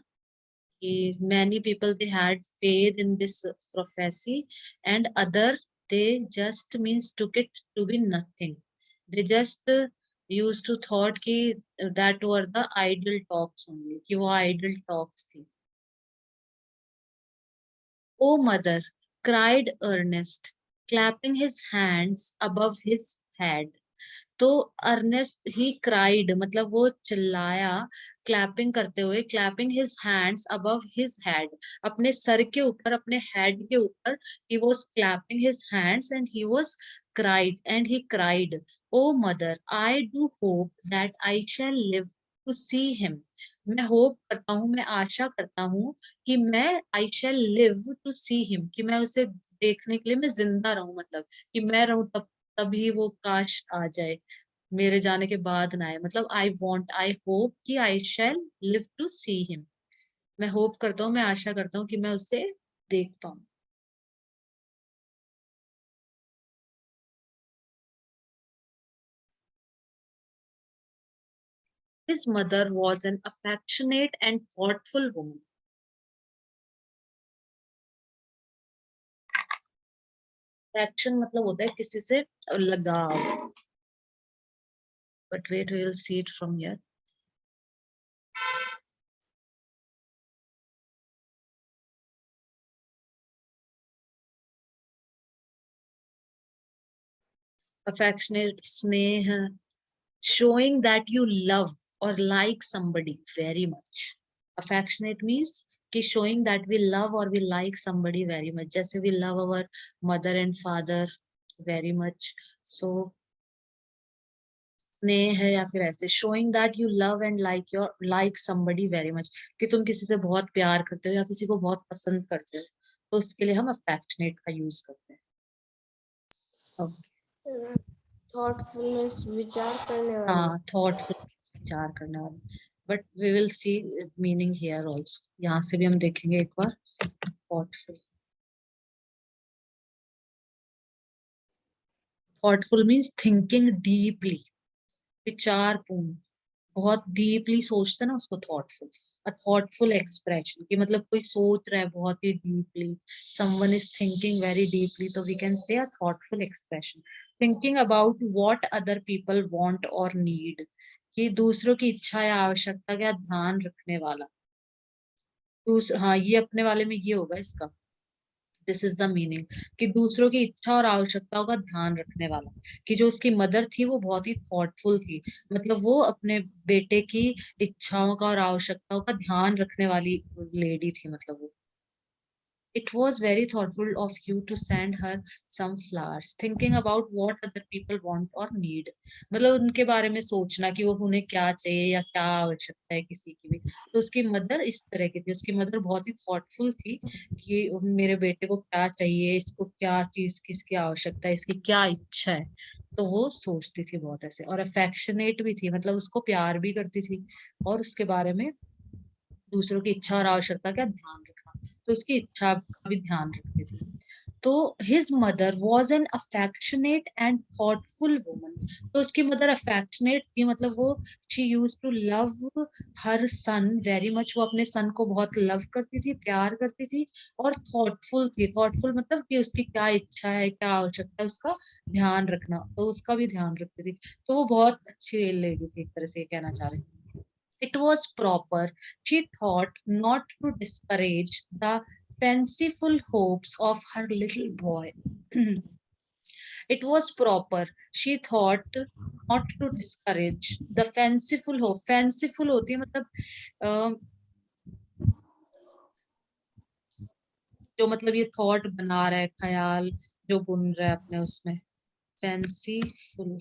A: कि many people they had faith in this prophecy, and other they just means took it to be nothing. They just used to thought कि that were the idle talks only, कि वो idle talks थी. O mother, cried Ernest, clapping his hands above his head. तो Ernest he cried, मतलब वो चिल्लाया, clapping करते हुए, clapping his hands above his head, अपने सर के ऊपर, अपने हेड के ऊपर, he was clapping his hands and he was cried, oh mother, I do hope that I shall live to see him. मैं होप करता हूँ, मैं आशा करता हूँ कि मैं, I shall live to see him, कि मैं उसे देखने के लिए मैं जिंदा रहूं, मतलब कि मैं रहूं तब, तभी वो काश आ जाए, मेरे जाने के बाद ना आए, मतलब आई होप कि आई shall live to see him, मैं होप करता हूँ, मैं आशा करता हूँ कि मैं उसे देख पाऊं. His mother was an affectionate and thoughtful woman. Affection मतलब होता है किसी से लगाव. But wait, we will see it from here. Affectionate, स्नेह, showing that you love or like somebody very much. Affectionate means कि showing that we love or we like somebody very much. जैसे we love our mother and father very much. So स्नेह है, या फिर ऐसे showing that you love and like somebody very much, कि तुम किसी से बहुत प्यार करते हो या किसी को बहुत पसंद करते हो, तो उसके लिए हम affectionate का यूज करते हैं. Okay.
C: थॉटफुलनेस विचार करने वाले.
A: हाँ, thoughtful, विचार करने वाले. But we will see meaning here also, यहाँ से भी हम देखेंगे एक बार. Thoughtful, thoughtful means thinking deeply, विचारपूर्ण, बहुत डीपली सोचते ना उसको थॉटफुल. अ थॉटफुल एक्सप्रेशन कि मतलब कोई सोच रहा है बहुत ही deeply, someone is thinking very deeply, तो we can say a thoughtful expression. Thinking about what other people want or need, कि दूसरों की इच्छा या आवश्यकता का ध्यान रखने वाला. हाँ, ये अपने वाले में ये होगा इसका, दिस इज द मीनिंग, कि दूसरों की इच्छा और आवश्यकताओं का ध्यान रखने वाला. कि जो उसकी मदर थी वो बहुत ही थॉटफुल थी, मतलब वो अपने बेटे की इच्छाओं का और आवश्यकताओं का ध्यान रखने वाली लेडी थी, मतलब वो. It was very thoughtful of you to send her some flowers, thinking about what other people want or need. मतलब उनके बारे में सोचना कि वो उन्हें क्या चाहिए या क्या आवश्यकता है किसी की भी. तो उसकी मदर इस तरह की थी, उसकी मदर बहुत ही थॉटफुल थी कि मेरे बेटे को क्या चाहिए, इसको क्या चीज, किसकी आवश्यकता है, इसकी क्या इच्छा है. तो वो सोचती थी बहुत ऐसे, और अफेक्शनेट भी थी, मतलब उसको प्यार भी करती थी, और उसके बारे में दूसरों की इच्छा और आवश्यकता का ध्यान रखना, तो उसकी इच्छा का भी ध्यान रखती थी. तो his mother was an affectionate and thoughtful woman. तो उसकी मदर अफेक्शनेट थी, मतलब वो she use to love her son very much, वो अपने सन को बहुत लव करती थी, प्यार करती थी, और थॉटफुल थी. थॉटफुल मतलब कि उसकी क्या इच्छा है, क्या आवश्यकता है, उसका ध्यान रखना, तो उसका भी ध्यान रखती थी. तो वो बहुत अच्छी लेडी थी, एक तरह से कहना चाह रहे हैं. It was proper, she thought, not to discourage the fanciful hopes of her little boy. It was proper, she thought, not to discourage the fanciful hope. Fanciful होती है मतलब जो मतलब ये थॉट बना रहा है, ख्याल जो बुन रहा है अपने उसमें, फैंसीफुल।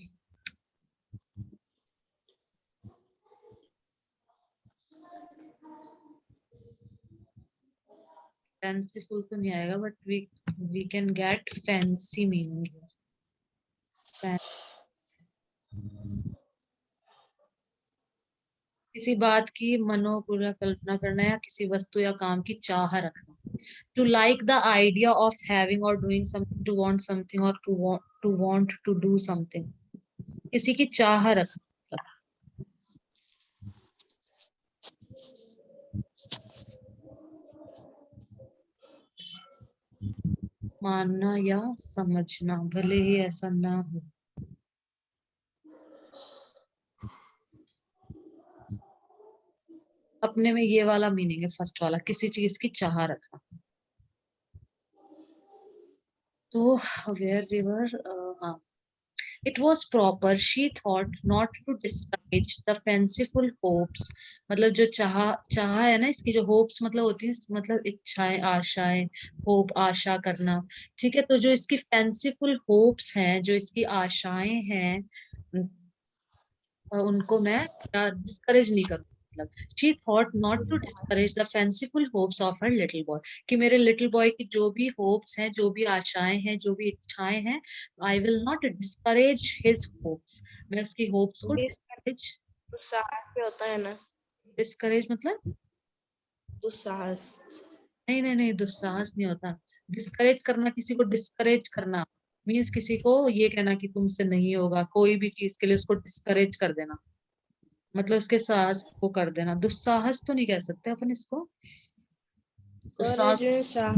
A: फैंसीफुल तो नहीं आएगा, but we can get fancy meaning. किसी बात की मनोपूर्वक कल्पना करना या किसी वस्तु या काम की चाह रखना। To like the idea of having or doing something, to want something or to want to do something. किसी की चाह रखना, मानना या समझना, भले ही ऐसा ना हो। अपने में ये वाला मीनिंग है, फर्स्ट वाला, किसी चीज की चाह रखना। तो वेयर वी वर, हाँ, it was proper, she thought, not to discourage the fanciful hopes, मतलब जो चाह है ना, इसकी जो hopes मतलब होती है, मतलब इच्छाएं, आशाएं, hope आशा करना, ठीक है। तो जो इसकी fanciful hopes हैं, जो इसकी आशाएं हैं, उनको मैं क्या डिस्करेज नहीं करूँ। मतलब she thought not to discourage the fanciful hopes of her little boy, कि मेरे लिटिल बॉय की जो भी होप्स हैं, जो भी आशाएं हैं, जो भी इच्छाएं हैं, I will not discourage his hopes, मैं उसकी होप्स को डिस्करेज।
C: दुस्साहस भी होता है ना,
A: डिस्करेज मतलब
C: दुस्साहस।
A: नहीं नहीं नहीं, दुस्साहस नहीं होता। डिस्करेज करना, किसी को डिस्करेज करना मीन्स किसी को ये कहना कि तुमसे नहीं होगा, कोई भी चीज के लिए उसको डिस्करेज कर देना, मतलब उसके साहस को कर देना। दुस्साहस तो नहीं कह सकते अपन इसको। दुस्साहस,
C: करेज में साहस।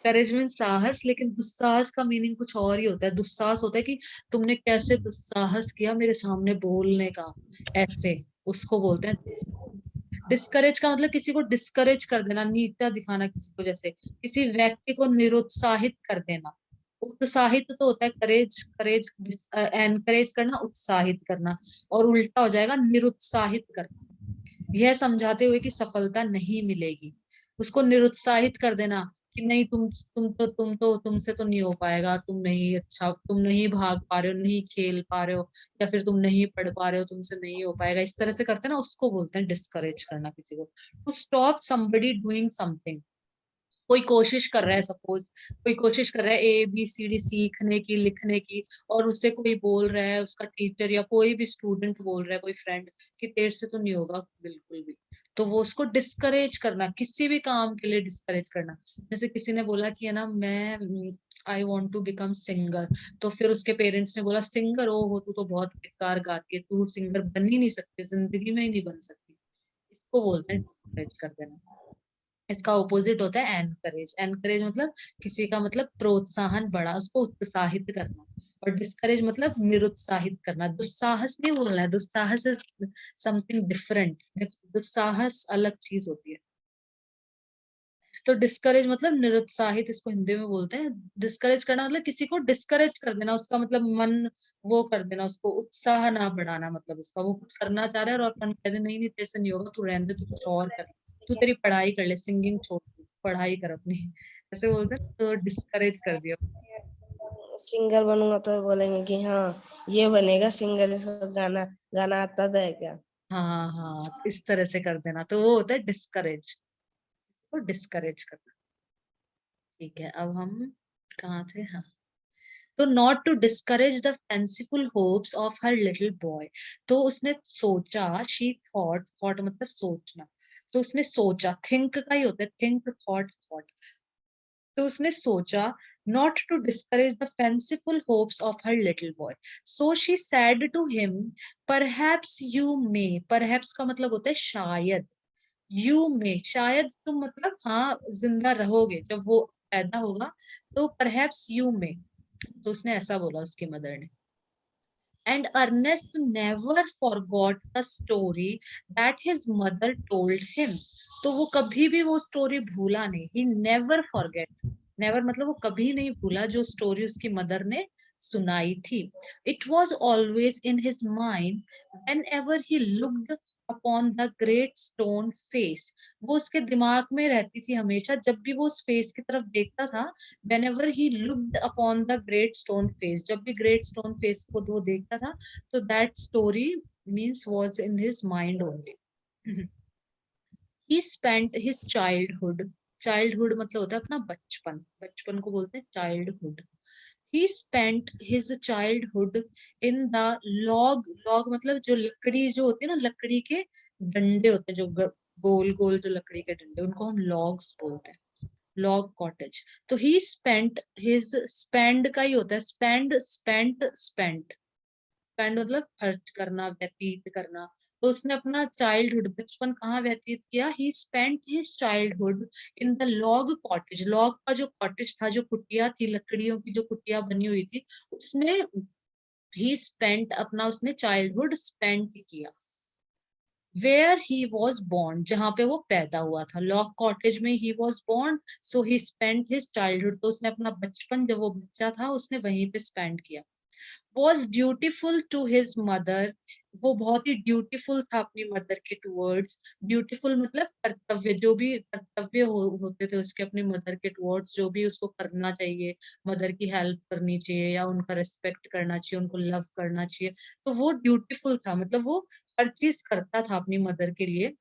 A: करेज मीन साहस, लेकिन दुस्साहस का मीनिंग कुछ और ही होता है। दुस्साहस होता है कि तुमने कैसे दुस्साहस किया मेरे सामने बोलने का, ऐसे, उसको बोलते हैं। डिस्करेज का मतलब किसी को डिस्करेज कर देना, नीचा दिखाना किसी को, जैसे किसी व्यक्ति को निरुत्साहित कर देना। उत्साहित तो होता है करेज, करेज एनकरेज करना, उत्साहित करना, और उल्टा हो जाएगा निरुत्साहित करना, यह समझाते हुए कि सफलता नहीं मिलेगी, उसको निरुत्साहित कर देना कि नहीं, तुमसे तो नहीं हो पाएगा, तुम नहीं, अच्छा तुम नहीं भाग पा रहे हो, नहीं खेल पा रहे हो, या फिर तुम नहीं पढ़ पा रहे हो, तुमसे नहीं हो पाएगा, इस तरह से करते हैं ना, उसको बोलते हैं डिस्करेज करना किसी को। To stop somebody doing something, कोई कोशिश कर रहा है, सपोज कोई कोशिश कर रहा है ABCD सीखने की, लिखने की, और उससे कोई बोल रहा है, उसका टीचर या कोई भी स्टूडेंट बोल रहा है, कोई फ्रेंड, कि तेरे से तो नहीं होगा बिल्कुल भी, तो वो उसको डिस्करेज करना, किसी भी काम के लिए डिस्करेज करना। जैसे किसी ने बोला कि है ना, मैं I want to become singer, तो फिर उसके पेरेंट्स ने बोला सिंगर हो तू तो बहुत बेकार गाती है, तू सिंगर बन ही नहीं सकती, जिंदगी में ही नहीं बन सकती, इसको बोलते हैं डिस्करेज कर देना। इसका ऑपोजिट होता है एनकरेज। एनकरेज मतलब किसी का मतलब प्रोत्साहन बढ़ा, उसको उत्साहित करना, और डिस्करेज मतलब निरुत्साहित करना। दुस्साहस नहीं बोलना है, दुस्साहस इज समथिंग डिफरेंट, दुस्साहस अलग चीज होती है। तो डिस्करेज मतलब निरुत्साहित, इसको हिंदी में बोलते हैं। डिस्करेज करना मतलब किसी को डिस्करेज कर देना, उसका मतलब मन वो कर देना, उसको उत्साह ना बढ़ाना, मतलब उसका वो कुछ करना चाह रहा है और अपन कह रहे नहीं नहीं तेरे से नहीं होगा, तू रहने दे, तू कुछ और कर, तू तेरी पढ़ाई कर ले, सिंगिंग छोड़, पढ़ाई कर अपनी, ऐसे बोलते हैं, तो डिस्करेज कर दिया।
C: सिंगर बनूंगा तो बोलेंगे कि हाँ ये बनेगा सिंगर, इसका गाना गाना आता था क्या।
A: हाँ हाँ, इस तरह से कर देना, तो वो होता है डिस्करेज, इसको डिस्करेज करना। ठीक है, अब हम कहाँ थे, हाँ। तो not to discourage the fanciful hopes of her little boy, तो उसने सोचा, शी थॉट, थॉट मतलब सोचना, तो उसने सोचा, थिंक का ही होता है, थिंक थॉट थॉट, तो उसने सोचा, not to discourage the fanciful hopes of her little boy, so she said to him, perhaps you may, perhaps का मतलब होता है शायद, यू मे शायद तुम, मतलब हाँ जिंदा रहोगे जब वो पैदा होगा, तो परहैप्स यू मे, तो उसने ऐसा बोला उसकी मदर ने। And Ernest never forgot the story that his mother told him. तो वो कभी भी वो स्टोरी भूला नहीं, ही नेवर फॉरगेट, नेवर मतलब वो कभी नहीं भूला जो स्टोरी उसकी मदर ने सुनाई थी। It was always in his mind when ever he looked upon the great stone face, वो उसके दिमाग में रहती थी हमेशा, जब भी वो उस फेस की तरफ देखता था, when ever he looked upon the great stone face, जब भी ग्रेट स्टोन फेस को वो देखता था, तो that story means was in his mind only. he spent his childhood, childhood मतलब होता है अपना बचपन, बचपन को बोलते हैं childhood. he spent his childhood in the log, log मतलब जो लकड़ी जो होती है ना, लकड़ी के डंडे होते हैं जो गोल गोल जो लकड़ी के डंडे, उनको हम लॉग्स बोलते हैं, लॉग कॉटेज। तो ही स्पेंट हिज, स्पेंड का ही होता है स्पेंड, स्पेंट स्पेंड मतलब खर्च करना, व्यतीत करना। तो उसने अपना चाइल्डहुड, बचपन कहाँ व्यतीत किया, ही spent his childhood in the log cottage, log का जो कॉटेज था, जो कुटिया थी, लकड़ियों की जो कुटिया बनी हुई थी, उसमें ही स्पेंट अपना, उसने चाइल्डहुड स्पेंड किया। वेयर ही वॉज बॉर्न, जहां पे वो पैदा हुआ था, लॉग कॉटेज में he was born, so he spent his childhood, तो उसने अपना बचपन जब वो बच्चा था उसने वहीं पे स्पेंड किया। was dutiful to his mother, वो बहुत ही ड्यूटीफुल था अपनी मदर के टुवर्ड्स, ड्यूटीफुल मतलब कर्तव्य, जो भी कर्तव्य होते थे उसके अपनी मदर के टुवर्ड्स, जो भी उसको करना चाहिए, मदर की हेल्प करनी चाहिए या उनका रिस्पेक्ट करना चाहिए, उनको लव करना चाहिए, तो वो ड्यूटीफुल था, मतलब वो हर चीज करता था अपनी मदर के लिए।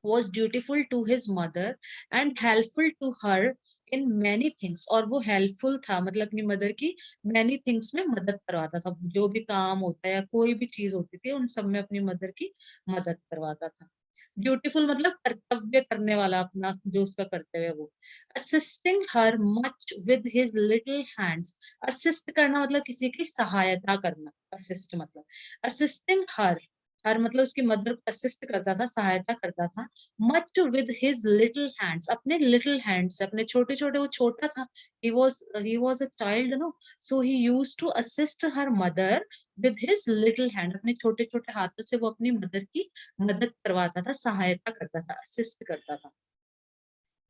A: was dutiful to his mother and helpful to her in many things, और वो हेल्पफुल था मतलब अपनी मदर की many things में मदद करवाता था, जो भी काम होता है या कोई भी चीज होती थी उन सब में अपनी मदर की मदद करवाता था। ब्यूटीफुल मतलब कर्तव्य करने वाला, अपना जो उसका कर्तव्य वो। Assisting her much with his little hands, assist करना मतलब किसी की सहायता करना, असिस्ट मतलब असिस्टिंग हर, हर मतलब उसकी मदर को असिस्ट करता था, सहायता करता था, much with his little hands, अपने लिटिल हैंड्स, अपने छोटे छोटे, वो छोटा था, he was a child, no, so he used to assist her mother with his little hand, अपने छोटे छोटे हाथों से वो अपनी मदर की मदद करवाता था, सहायता करता था, असिस्ट करता था।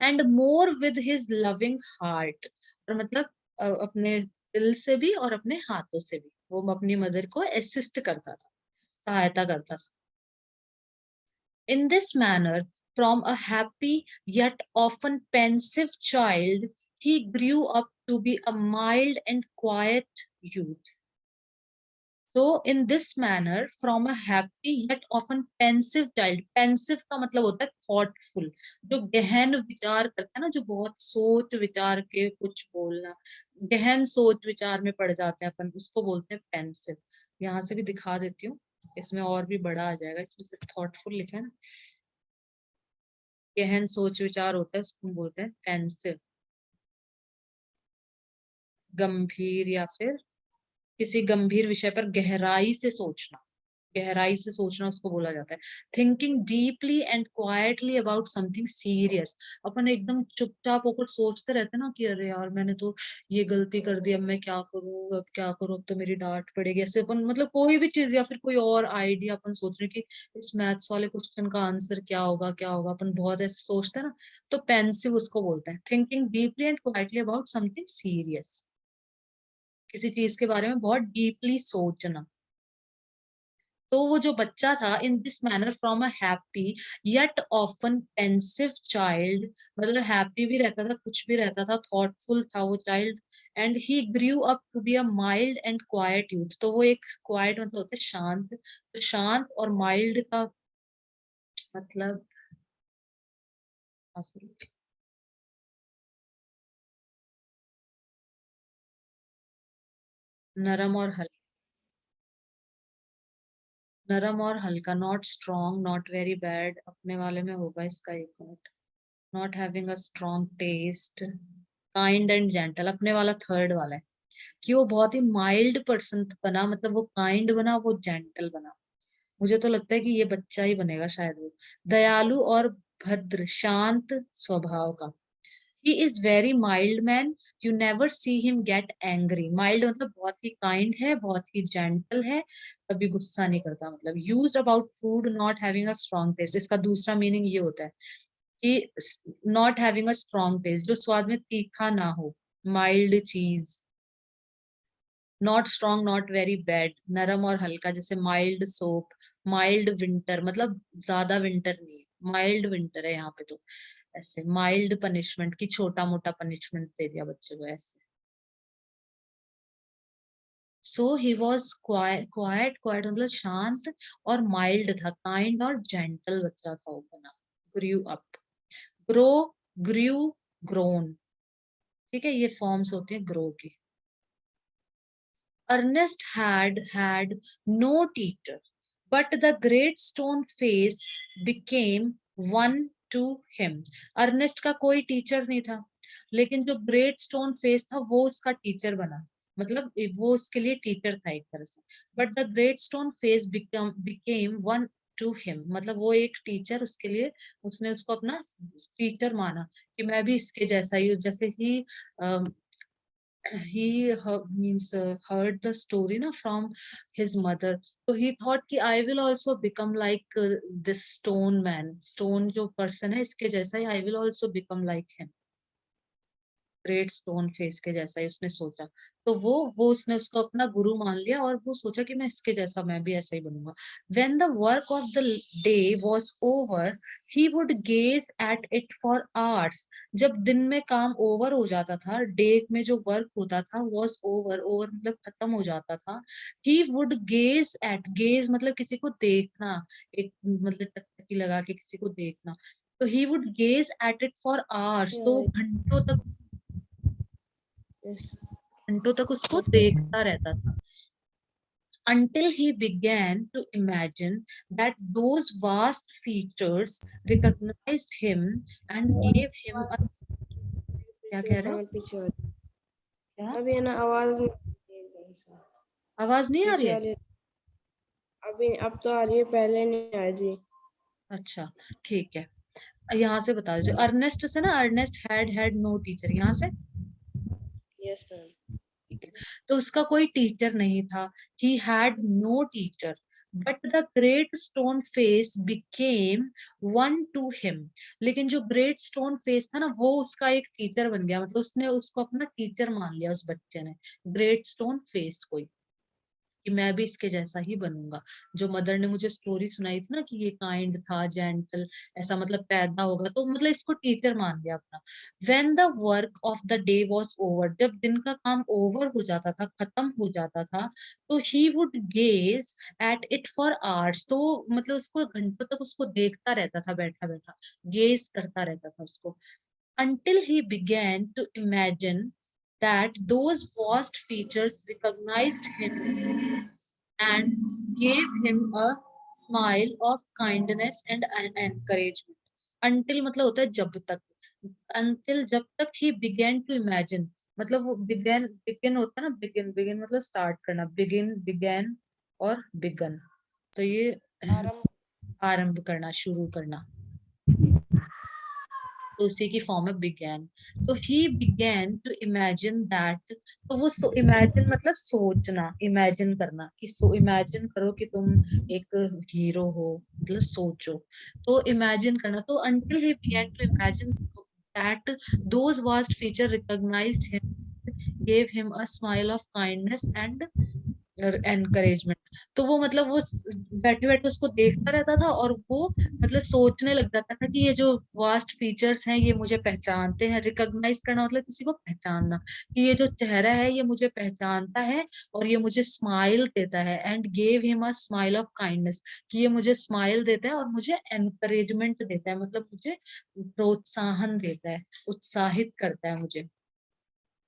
A: And more with his loving heart, और मतलब अपने दिल से भी और अपने हाथों से भी वो अपनी मदर को असिस्ट करता था, सहायता करता था। In this manner, from a happy yet often pensive child, he grew up to be a mild and quiet youth. So, in this manner, from a happy yet often pensive child, pensive का मतलब होता है thoughtful, जो गहन विचार करता है ना, जो बहुत सोच विचार के कुछ बोलना, गहन सोच विचार में पड़ जाते हैं अपन, उसको बोलते हैं pensive। यहाँ से भी दिखा देती हूँ, इसमें और भी बड़ा आ जाएगा, इसमें सिर्फ thoughtful लिखा है ना, गहन सोच विचार होता है उसको बोलते हैं पेंसिव, गंभीर या फिर किसी गंभीर विषय पर गहराई से सोचना, गहराई से सोचना उसको बोला जाता है। Thinking deeply and quietly about something serious, अपन एकदम चुपचाप होकर सोचते रहते हैं ना कि अरे यार मैंने तो ये गलती कर दी, अब मैं क्या करूं, अब क्या करूं, अब तो मेरी डांट पड़ेगी, ऐसे अपन मतलब कोई भी चीज या फिर कोई और आइडिया अपन सोच रहे हैं कि इस मैथ्स वाले क्वेश्चन का आंसर क्या होगा, क्या होगा, अपन बहुत ऐसे सोचते हैं ना, तो पेंसिव उसको बोलते हैं। Thinking deeply and quietly about something serious, किसी चीज के बारे में बहुत डीपली सोचना। तो वो जो बच्चा था, in this manner from a happy yet often pensive child, मतलब हैप्पी भी रहता था, कुछ भी रहता था, थॉटफुल था वो child, and he grew up to be a mild and quiet youth, तो वो एक क्वाइट मतलब होता है शांत, तो शांत और माइल्ड का मतलब नरम और हल्का, नरम और हल्का, not strong not very bad, अपने वाले में होगा इसका एक minute, not having a strong taste, kind and gentle, अपने वाला थर्ड वाला है कि वो बहुत ही माइल्ड पर्सन बना, मतलब वो काइंड बना, वो जेंटल बना। मुझे तो लगता है कि ये बच्चा ही बनेगा शायद वो। दयालु और भद्र, शांत स्वभाव का। He is very mild man, you never see him get angry, mild मतलब बहुत ही काइंड है, बहुत ही जेंटल है, कभी गुस्सा नहीं करता, मतलब used about food not having a strong taste, इसका दूसरा मीनिंग ये होता है कि not having a strong taste, जो स्वाद में तीखा ना हो, माइल्ड चीज, not strong not very bad, नरम और हल्का, जैसे माइल्ड सोप, माइल्ड विंटर, मतलब ज्यादा विंटर नहीं, माइल्ड विंटर है यहाँ पे, तो ऐसे माइल्ड पनिशमेंट की छोटा मोटा पनिशमेंट दे दिया बच्चे को ऐसे। So he was quiet quiet quiet मतलब शांत, और माइल्ड था, काइंड और जेंटल बच्चा था वो बना। ग्रू अप, ग्रो, ग्रू, ग्रोन, ठीक है, ये फॉर्म्स होती हैं ग्रो की। Ernest had no teacher, but the great stone face became one to him. Ernest का कोई टीचर नहीं था, लेकिन जो ग्रेट स्टोन फेस था वो उसका टीचर बना, मतलब वो उसके लिए टीचर था एक तरह से। But the great stone face became one to him, मतलब वो एक टीचर उसके लिए, उसने उसको अपना टीचर माना कि मैं भी इसके जैसा ही हूँ, जैसे ही means heard the story na from his mother, so he thought कि I will also become like this stone man, stone जो person है इसके जैसा ही I will also become like him, great stone face के जैसा ही उसने सोचा। तो वो उसने उसको अपना गुरु मान लिया, और वो सोचा कि मैं इसके जैसा, मैं भी ऐसा ही बनूंगा। When the work of the day was over, he would gaze at it for hours. जब दिन में काम ओवर हो जाता था, डे में जो वर्क होता था was over, ओवर मतलब खत्म हो जाता था, he would gaze at, gaze मतलब किसी को देखना, एक मतलब टकटकी लगा के किसी को देखना, तो he would gaze at it for hours, तो घंटों तक उसको देखता रहता था, until he began to imagine that those vast features recognized him and gave him a, क्या कह रहे हो,
C: पीछे
A: क्या
C: अभी है ना, आवाज नहीं
A: आवाज नहीं आ रही
C: पीछे
A: है?
C: वाले, अभी अब तो आ रही है, पहले नहीं आ रही।
A: अच्छा ठीक है, यहाँ से बता दीजिए, अर्नेस्ट से ना, अर्नेस्ट हैड नो टीचर, यहाँ से
C: यस मैम।
A: ठीक है, तो उसका कोई टीचर नहीं था, he had no teacher, but the great stone face became one to him, लेकिन जो ग्रेट स्टोन फेस था ना वो उसका एक टीचर बन गया, मतलब उसने उसको अपना टीचर मान लिया उस बच्चे ने, ग्रेट स्टोन फेस को, कि मैं भी इसके जैसा ही बनूंगा। जो मदर ने मुझे स्टोरी सुनाई थी ना कि ये काइंड था, जेंटल, ऐसा मतलब पैदा होगा, तो मतलब इसको टीचर मान लिया अपना। When the work of the day was over, जब दिन का काम ओवर हो जाता था, खत्म हो जाता था, तो he would gauge at it for hours, तो मतलब उसको घंटों तक उसको देखता रहता था, बैठा बैठा गेज करता रहता था उसको, until he began to imagine that those vast features recognized him and gave him a smile of kindness and an encouragement. Until मतलब होता है जब तक, until जब तक he began to imagine, मतलब वो begin होता है ना, begin मतलब start करना, began और begun, तो ये
C: आरंभ।
A: आरंभ करना, शुरू करना, तो उसी की फॉर्म है बिगैन। तो he began to imagine that, तो वो इमेजिन मतलब सोचना, इमेजिन करना, कि इमेजिन करो कि तुम एक हीरो हो, मतलब सोचो, तो इमेजिन करना, तो until he began to imagine that those vast feature recognized him, gave him a smile of kindness and encouragement, तो वो मतलब वो बैठे बैठे उसको देखता रहता था, और वो मतलब सोचने लग जाता था कि ये जो वास्ट फीचर्स हैं ये मुझे पहचानते हैं, रिकॉग्नाइज करना मतलब किसी को पहचानना, कि ये जो चेहरा है ये मुझे पहचानता है और ये मुझे स्माइल देता है, and gave him a smile of kindness, कि ये मुझे स्माइल देता है और मुझे एनकरेजमेंट देता है, मतलब मुझे प्रोत्साहन देता है, उत्साहित करता है मुझे।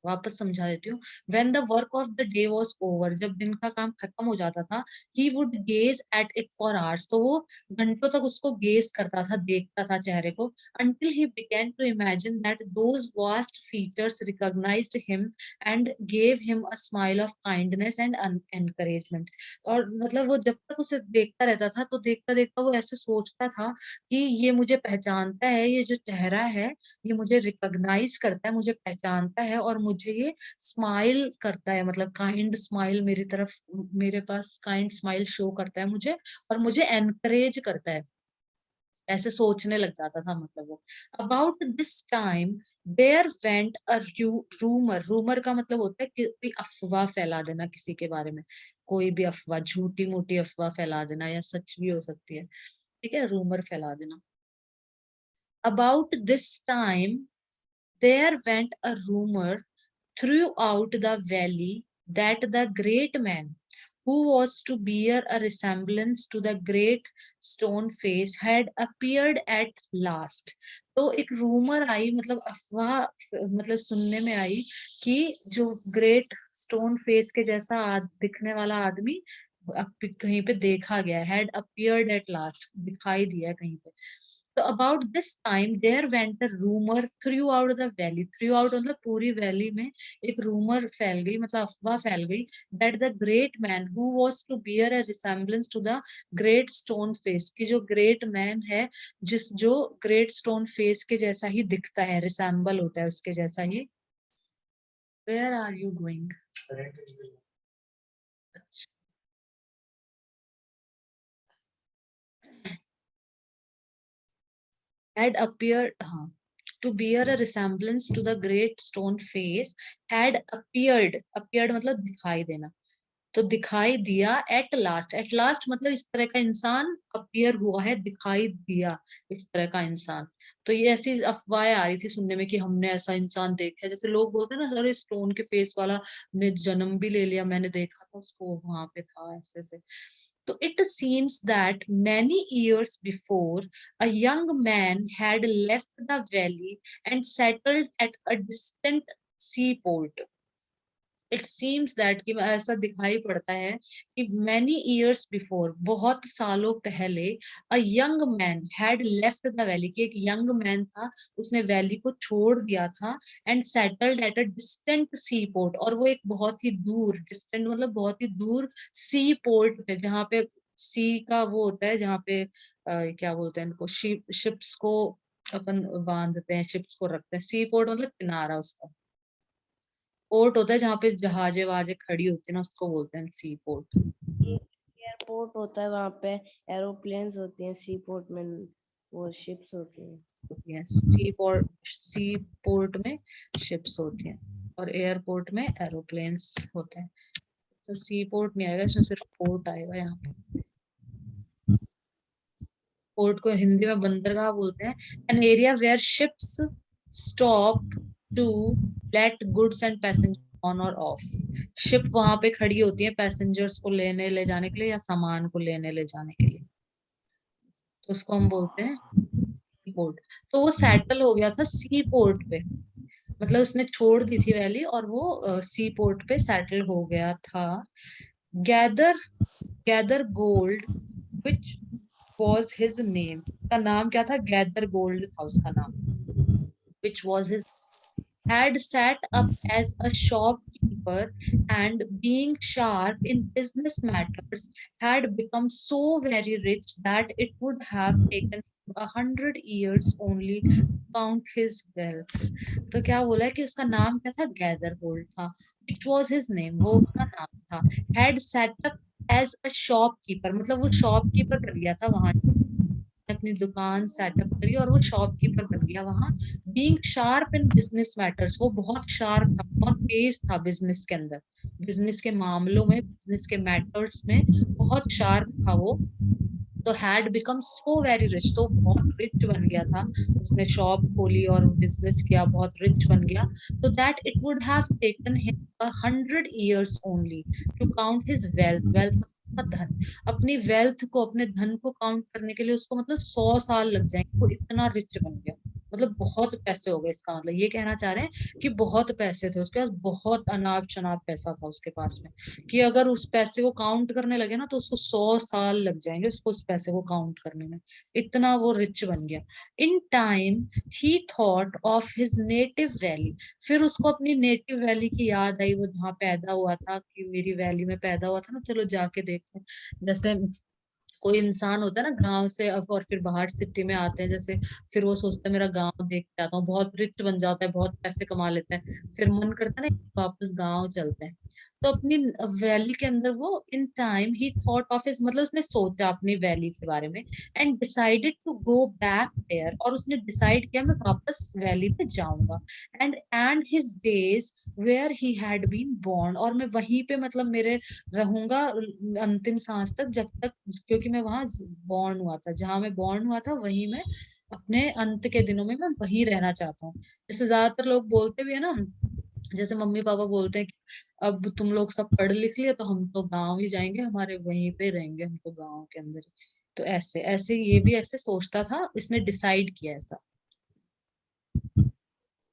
A: वापस समझा देती हूँ। When the work of the day was over, जब दिन का काम खत्म हो जाता था, he would gaze at it for hours, तो वो घंटों तक उसको गेज करता था, देखता था चेहरे को, until he began to imagine that those vast features recognized him and gave him a smile of kindness and encouragement। और मतलब वो जब तक उसे देखता रहता था, तो देखता देखता वो ऐसे सोचता था कि ये मुझे पहचानता है, ये जो चेहरा है ये मुझे रिकॉग्नाइज करता है, मुझे पहचानता है, और मुझे ये स्माइल करता है, मतलब काइंड स्माइल मेरी तरफ, मेरे पास काइंड स्माइल शो करता है मुझे, और मुझे एनकरेज करता है। ऐसे सोचने लग जाता था मतलब वो। About this time there went a rumour, rumour का मतलब होता है कि कोई अफवाह फैला देना किसी के बारे में, कोई भी अफवाह, झूठी मूठी अफवाह फैला देना, या सच भी हो सकती है, ठीक है, रूमर फैला देना। About this time there went a rumor throughout the valley that the great man who was to bear a resemblance to the great stone face had appeared at last। तो एक रूमर आई, मतलब अफवाह, मतलब सुनने में आई कि जो ग्रेट स्टोन फेस के जैसा दिखने वाला आदमी अब कहीं पे देखा गया, हैड अपीयर्ड एट लास्ट, दिखाई दिया कहीं पे। तो about this time there went a rumour throughout the valley, throughout मतलब पूरी वैली में एक रूमर फैल गई, मतलब अफवाह फैल गई, that the great man who was to bear a resemblance to the great stone face, की जो ग्रेट मैन है, जो ग्रेट स्टोन फेस के जैसा ही दिखता है, रिसेम्बल होता है उसके जैसा ही। Where are you going? had appeared, हाँ, to bear a resemblance to the great stone face, had appeared, appeared मतलब दिखाई देना, तो दिखाई दिया एट लास्ट, एट लास्ट मतलब इस तरह का इंसान अपीयर हुआ है, दिखाई दिया इस तरह का इंसान। तो ये ऐसी अफवाहें आ रही थी सुनने में कि हमने ऐसा इंसान देखा है, जैसे लोग बोलते हैं ना, अरे स्टोन के फेस वाला ने जन्म भी ले लिया, मैंने देखा था उसको, वहां पे था, ऐसे से। तो it seems that many years before a young man had left the valley and settled at a distant seaport। It seems that कि ऐसा दिखाई पड़ता है कि मैनी ईयर्स बिफोर, बहुत सालों पहले, अ young man had left the valley, कि एक यंग मैन था, उसने वैली को छोड़ दिया था, and settled at a distant sea port, और वो एक बहुत ही दूर, डिस्टेंट मतलब बहुत ही दूर, सी पोर्ट पे, जहाँ पे सी का वो होता है, जहाँ पे क्या बोलते हैं इनको, शिप्स को अपन बांधते हैं, शिप्स को रखते हैं, सी पोर्ट मतलब किनारा उसका, पोर्ट होता है जहाँ पे जहाजे वहाजे खड़ी होती है ना, उसको बोलते हैं सी पोर्ट।
C: एयरपोर्ट होता है, वहां पे एरोप्लेन्स होती हैं, सी पोर्ट में वो शिप्स होती हैं।
A: सी पोर्ट में शिप्स होती हैं और एयरपोर्ट में एरोप्लेन्स होते हैं। तो सी पोर्ट नहीं आएगा इसमें, सिर्फ पोर्ट आएगा यहाँ पे। पोर्ट को हिंदी में बंदरगाह बोलते हैं। An area where ships stop to let goods and passenger on or off. Ship वहां पे खड़ी होती है पैसेंजर्स को लेने ले जाने के लिए, या सामान को लेने ले जाने के लिए, तो उसको हम बोलते हैं पोर्ट। तो वो सेटल हो गया था सी पोर्ट पे, मतलब उसने छोड़ दी थी वैली और वो सी पोर्ट पे सेटल हो गया था। Gather gather gold which was his name, का नाम क्या था, गैदर गोल्ड था उसका नाम, which was his, had set up as a shopkeeper and being sharp in business matters had become so very rich that it would have taken 100 years only to count his wealth। तो क्या बोला है कि उसका नाम क्या था, gather gold था, which was his name, वो उसका नाम था, had set up as a shopkeeper मतलब वो शॉपकीपर कर लिया था वहां, अपनी दुकान सेटअप करी और वो शॉपकीपर बन गया वहां। Being sharp in business matters, वो बहुत शार्प था, बहुत तेज था बिजनेस के अंदर, बिजनेस के मामलों में, बिजनेस के मैटर्स में बहुत शार्प था वो। तो had become so very rich, तो बहुत रिच बन गया था, उसने शॉप खोली और बिजनेस किया, बहुत रिच बन गया। तो that it would have taken him 100 years only to count his wealth, wealth मतलब धन, अपनी वेल्थ को, अपने धन को काउंट करने के लिए उसको मतलब 100 साल लग जाएंगे, वो इतना रिच बन गया, मतलब बहुत पैसे हो गए, इसका मतलब ये कहना चाह रहे हैं कि बहुत पैसे थे उसके पास, बहुत अनाप शनाप पैसा था उसके पास में, कि अगर उस पैसे को काउंट करने लगे ना तो उसको 100 साल लग जाएंगे उसको उस पैसे को काउंट करने में, इतना वो रिच बन गया। इन टाइम ही thought of his native valley, फिर उसको अपनी नेटिव वैली की याद आई, वो जहाँ पैदा हुआ था, कि मेरी वैली में पैदा हुआ था ना, चलो जाके देखते हैं। जैसे कोई इंसान होता है ना गांव से और फिर बाहर सिटी में आते हैं, जैसे फिर वो सोचता है मेरा गांव देख के आता हूँ, बहुत रिच बन जाता है, बहुत पैसे कमा लेता है, फिर मन करता है ना वापस गांव चलते हैं। तो अपनी वैली के अंदर वो इन टाइम ही थॉट ऑफ हिज, मतलब उसने सोचा अपनी वैली के बारे में, and decided to go back there, और उसने डिसाइड किया मैं वापस वैली पे जाऊंगा, and his days where he had been born, और मैं वहीं पे मतलब मेरे रहूंगा अंतिम सांस तक, जब तक, क्योंकि मैं वहां बॉर्न हुआ था, जहां मैं बॉर्न हुआ था वहीं मैं अपने अंत के दिनों में मैं वहीं रहना चाहता हूँ। जैसे ज्यादातर लोग बोलते भी है ना, जैसे मम्मी पापा बोलते हैं कि अब तुम लोग सब पढ़ लिख लिए तो हम तो गांव ही जाएंगे, हमारे वहीं पे रहेंगे, हम तो गांव के अंदर ही। तो ऐसे ऐसे ये भी ऐसे सोचता था, इसने डिसाइड किया ऐसा।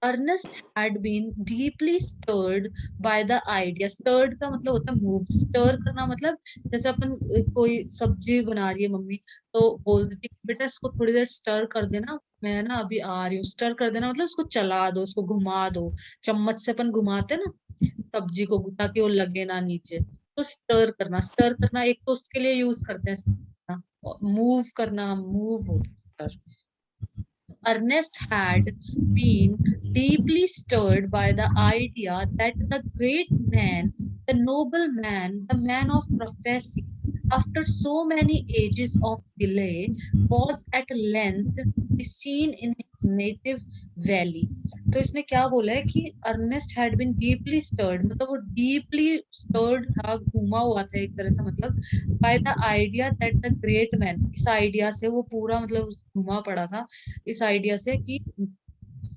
A: Ernest had been deeply stirred by the idea. Stirred का मतलब होता है move. Stir करना मतलब जैसे अपन कोई सब्जी बना रही है मम्मी, तो बोल देती है बेटा इसको थोड़ी देर स्टर कर देना, मैं ना अभी आ रही हूँ। स्टर कर देना मतलब उसको चला दो, उसको घुमा दो, चम्मच से अपन घुमाते ना सब्जी को ताकि वो लगे ना नीचे। तो स्टर करना एक तो उसके लिए यूज करते हैं, मूव करना, मूव होता है stir। Ernest had been deeply stirred by the idea that the great man, the noble man, the man of prophecy, after so many ages of delay, was at length to be seen in his native valley। तो इसने क्या बोला है कि Ernest had been deeply stirred, मतलब वो deeply stirred था, घूमा हुआ था एक तरह से, मतलब by the idea that the great man, इस आइडिया से वो पूरा मतलब घुमा पड़ा था इस आइडिया से कि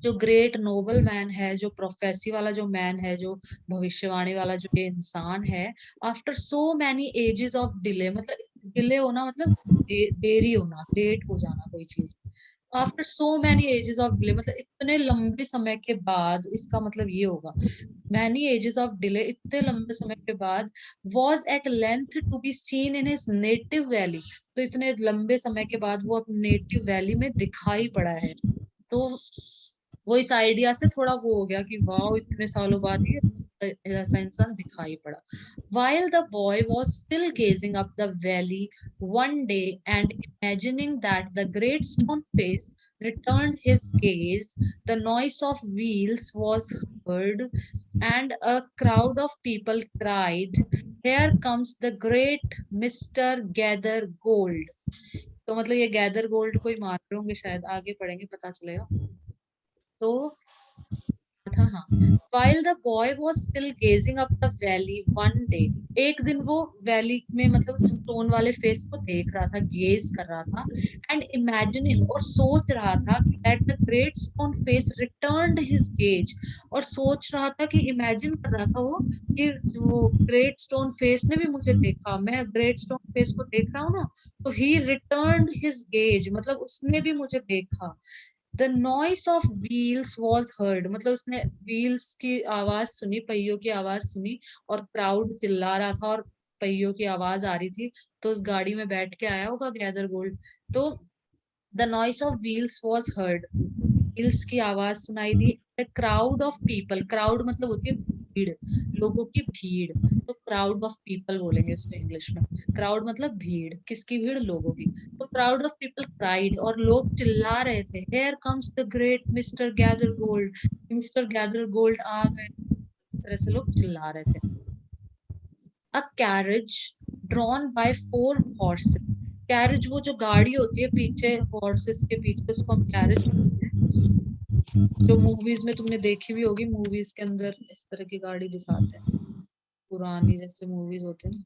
A: जो ग्रेट नोबल मैन है, जो प्रोफेसी वाला जो मैन है, जो भविष्यवाणी वाला जो ये इंसान है, after so many ages of delay, मतलब डिले होना मतलब देरी होना, लेट हो जाना कोई चीज। After so many ages of delay मतलब इतने लंबे समय के बाद, इसका मतलब ये होगा मैनी एजेस ऑफ डिले, इतने लंबे समय के बाद, was at length to be seen in his native valley, तो इतने लंबे समय के बाद वो अपने नेटिव वैली में दिखाई पड़ा है। तो वो इस आइडिया से थोड़ा वो हो गया कि वाह इतने सालों बाद ये ऐसा इंसान दिखाई पड़ा। While the boy was still gazing up the valley one day and imagining that the great stone face returned his gaze, the noise of wheels was heard and a crowd of people cried, "Here comes the great Mr. Gather Gold." तो मतलब ये gather gold कोई मार रहे होंगे शायद, आगे पढ़ेंगे पता चलेगा। तो था हाँ, while the boy was still gazing up the valley one day, एक दिन वो वैली में मतलब स्टोन वाले फेस को देख रहा था, गेज कर रहा था, एंड इमेजिनिंग और सोच रहा था that the great stone face returned his gaze, और सोच रहा था कि इमेजिन कर रहा था वो कि वो ग्रेट स्टोन फेस ने भी मुझे देखा, मैं ग्रेट स्टोन फेस को देख रहा हूँ ना, तो he returned his gaze मतलब उसने भी मुझे देखा। The noise of wheels was heard, मतलब उसने व्हील्स की आवाज सुनी, पहियों की आवाज सुनी, और क्राउड चिल्ला रहा था और पहियों की आवाज आ रही थी, तो उस गाड़ी में बैठ के आया होगा गैदर गोल्ड। तो the noise of wheels was heard, wheels की आवाज सुनाई दी। The crowd of people, crowd मतलब होती है भीड़, लोगों की भीड़, तो क्राउड ऑफ पीपल बोलेंगे उसको इंग्लिश में। क्राउड मतलब भीड़, किसकी भीड़, लोगों की। तो क्राउड ऑफ पीपल क्राइड, और लोग चिल्ला रहे थे, here comes the great Mr gather gold, Mr gather gold आ गए, इस तरह से लोग चिल्ला रहे थे। A carriage drawn by 4 horses, carriage वो जो गाड़ी होती है पीछे हॉर्सेस के पीछे, उसको हम कैरेज बोलते हैं। जो मूवीज में तुमने देखी भी होगी, मूवीज के अंदर इस तरह की गाड़ी दिखाते हैं, पुरानी जैसे मूवीज होते हैं ना,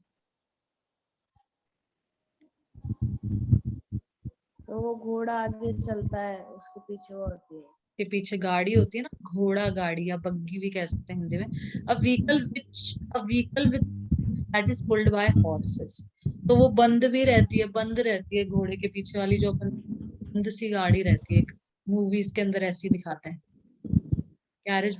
C: तो वो घोड़ा आगे चलता है, उसके पीछे वो होती है।
A: के पीछे गाड़ी होती है ना, घोड़ा गाड़ी या बग्गी भी कह सकते हैं हिंदी में। A vehicle with that is pulled bye horses, तो वो बंद भी रहती है, बंद रहती है घोड़े के पीछे वाली जो अपन, बंद सी गाड़ी रहती है, एक मूवीज के अंदर ऐसी दिखाते हैं कैरेज।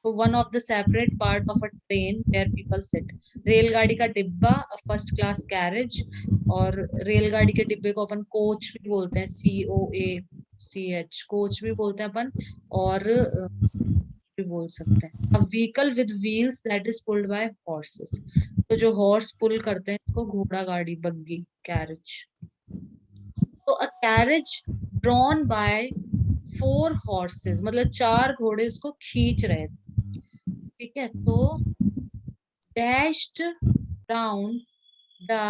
A: तो one of the separate part of a train where people sit, रेलगाड़ी का डिब्बा, फर्स्ट क्लास कैरेज, और रेलगाड़ी के डिब्बे को अपन कोच भी बोलते हैं, COACH, कोच भी बोलते हैं अपन, और भी बोल सकते हैं। A vehicle with wheels that is pulled bye horses, तो जो हॉर्स पुल करते हैं इसको घोड़ा गाड़ी, बग्गी, कैरेज। तो अ कैरेज ड्रॉन बाय 4 हॉर्सेस मतलब 4 घोड़े उसको खींच रहे थे, ठीक है। तो dashed round the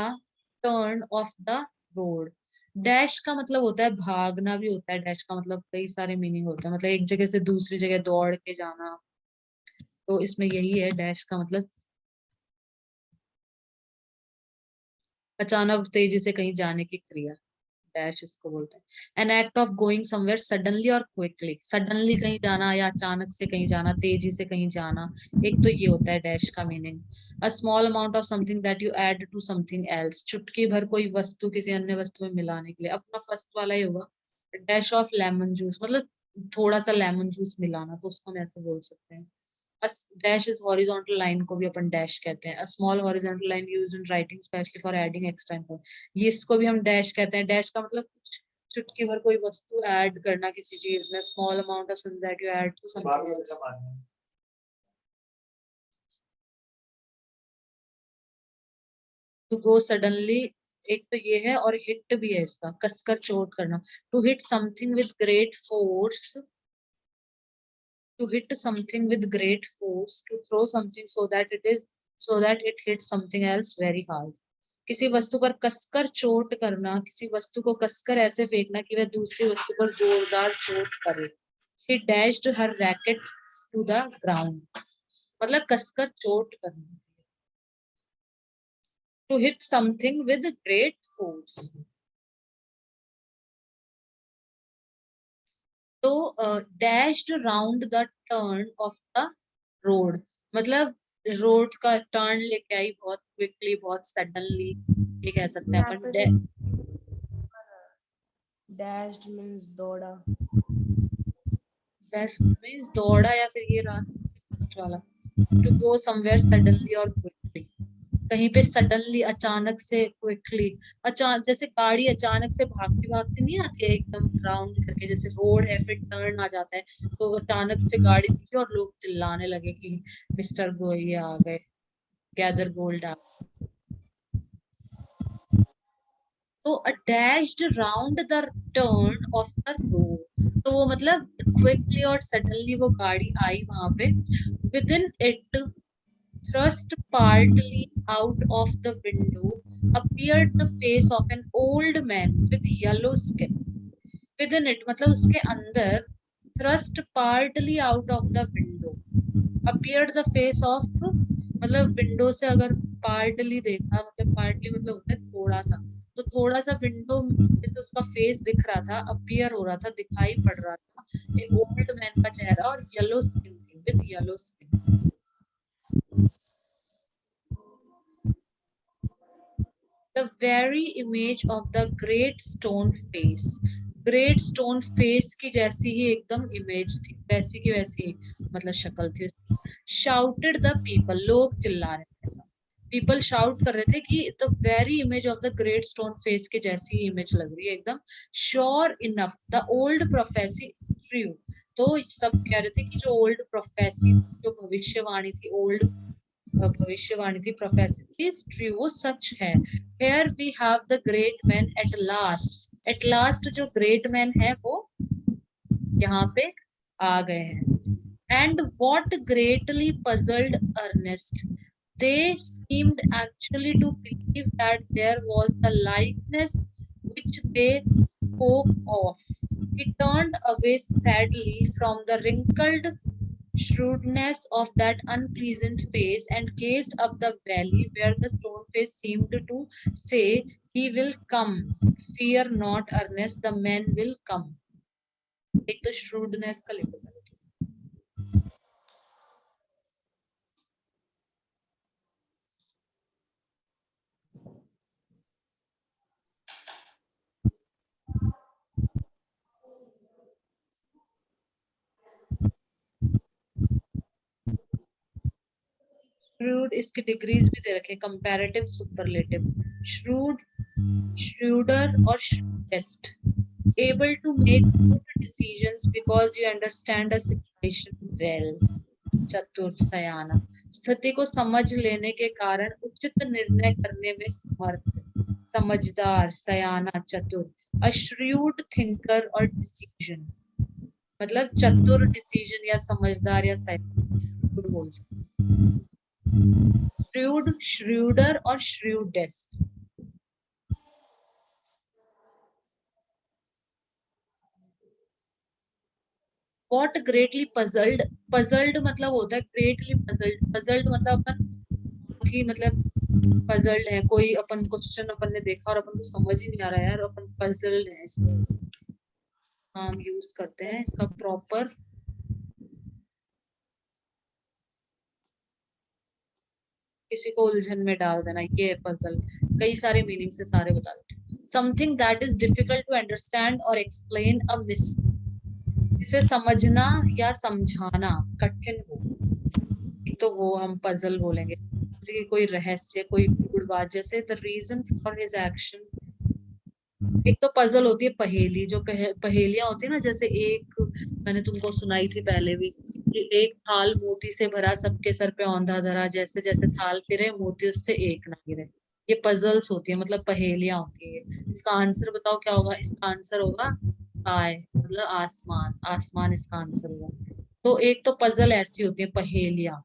A: turn of the road. Dash का मतलब होता है भागना भी होता है, डैश का मतलब कई सारे मीनिंग होता है, मतलब एक जगह से दूसरी जगह दौड़ के जाना, तो इसमें यही है डैश का मतलब अचानक तेजी से कहीं जाने की क्रिया, डैश इसको बोलते हैं। An act of going somewhere suddenly और क्विकली, सडनली कहीं जाना या अचानक से कहीं जाना, तेजी से कहीं जाना, एक तो ये होता है डैश का meaning. A small amount of something that you add to something else, चुटकी भर कोई वस्तु किसी अन्य वस्तु में मिलाने के लिए, अपना फर्स्ट वाला ही होगा। डैश ऑफ लेमन जूस मतलब थोड़ा सा लेमन जूस मिलाना, तो उसको हम ऐसे बोल सकते हैं। डैश इज हॉरिजॉन्टल लाइन को भी अपन डैश कहते हैं। A small horizontal line used in writing specially for adding extra info, ये इसको भी हम डैश कहते हैं। डैश का मतलब कुछ चुटकी भर कोई वस्तु ऐड करना किसी चीज में, small amount of something that you add to something else. To go suddenly एक तो ये है, और हिट भी है इसका, कसकर चोट करना। To hit something with great force, to hit something with great force, to throw something so that it hits something else very hard. किसी वस्तु पर कसकर चोट करना, किसी वस्तु को कसकर ऐसे फेंकना कि वह दूसरी वस्तु पर जोरदार चोट करे। She dashed her racket to the ground, मतलब कसकर चोट करना। To hit something with great force. तो dashed round the turn of the road, मतलब रोड का टर्न लेके आई बहुत क्विकली, बहुत सडनली, ये कह सकते हैं
C: यहाँ पे
A: अपन।
C: तो डैश्ड मीन्स दौड़ा।
A: मीन्स दौड़ा, या फिर ये रहा फर्स्ट वाला, टू गो समवेयर सडनली और क्विकली, कहीं पे सडनली अचानक से, क्विकली अचानक, जैसे गाड़ी अचानक से भागती भागती नहीं आती है एकदम राउंड करके, जैसे रोड है फिर टर्न आ जाता है, तो अचानक से गाड़ी दिखी और लोग चिल्लाने लगे कि मिस्टर गोये आ गए, गैदर गोल्ड आ। तो a dashed round the turn of the road, तो वो मतलब क्विकली और सडनली वो गाड़ी आई वहां पे। With in it thrust partly out of the window appeared the face of an old man with yellow skin. Within it मतलब उसके अंदर, thrust partly out of the window appeared the face of, मतलब window से अगर partly देखा, मतलब partly मतलब होता है थोड़ा सा, तो थोड़ा सा विंडो से उसका फेस दिख रहा था, अपीयर हो रहा था, दिखाई पड़ रहा था एक ओल्ड मैन का चेहरा, और येलो स्किन थी, with yellow skin. The very image of the great stone face, great stone face की जैसी ही एकदम इमेज थी, वैसी की वैसी मतलब शक्ल थी। shouted the people, लोग चिल्ला रहे थे ऐसा, people shout कर रहे थे कि the very image of the great stone face के जैसी इमेज लग रही है एकदम। sure enough the old prophecy true, तो सब कह रहे थे कि जो ओल्ड प्रोफेसी, जो भविष्यवाणी थी, ओल्ड भविष्यवाणी थी, प्रोफेसी इज ट्रू, वो सच है। Here we have the great man at last, at last जो ग्रेट मैन है वो यहाँ पे आ गए हैं। And what greatly puzzled Ernest, they seemed actually to believe that there was the likeness which they spoke of. He turned away sadly from the wrinkled shrewdness of that unpleasant face and gazed up the valley where the stone face seemed to say, he will come, fear not Ernest, the man will come। एक तो shrewdness का लिखो। shrewd इसकी degrees भी दे रखे, comparative, superlative, shrewd, shrewder और shrewdest, able to make good decisions because you understand a situation well, चतुर, सयाना, स्थिति को समझ लेने के कारण उचित निर्णय करने में समर्थ, समझदार, सयाना, चतुर। अ shrewd thinker और डिसीजन, मतलब चतुर, डिसीजन या समझदार या सयाना, बोल सकते। shrewd, shrewder और shrewdest? What greatly puzzled, puzzled मतलब होता है greatly puzzled, puzzled मतलब अपन बहुत ही मतलब puzzled है, कोई अपन क्वेश्चन अपन ने देखा और अपन को समझ ही नहीं आ रहा है यार, अपन puzzled है, इसलिए हम यूज करते हैं इसका प्रॉपर। किसी को उलझन में डाल देना, ये है पजल। कई सारे मीनिंग से सारे बता देते। Something that is difficult to understand or explain a miss, जिसे समझना या समझाना कठिन हो, एक तो वो हम पजल बोलेंगे। जैसे कि कोई रहस्य, कोई गूढ़ बात, जैसे the reason for his action. एक तो पजल होती है पहेली, जो पहेलियां होती है ना, जैसे एक मैंने तुमको सुनाई थी पहले भी कि एक थाल मोती से भरा, सबके सर पे औंधा धरा, जैसे जैसे थाल फिरे मोती उससे एक ना गिरे। ये पजल्स होती है, मतलब पहेलियां होती है। इसका आंसर बताओ क्या होगा? इसका आंसर होगा स्काई, मतलब आसमान, आसमान इसका आंसर होगा। तो एक तो पजल ऐसी होती है पहेलियां,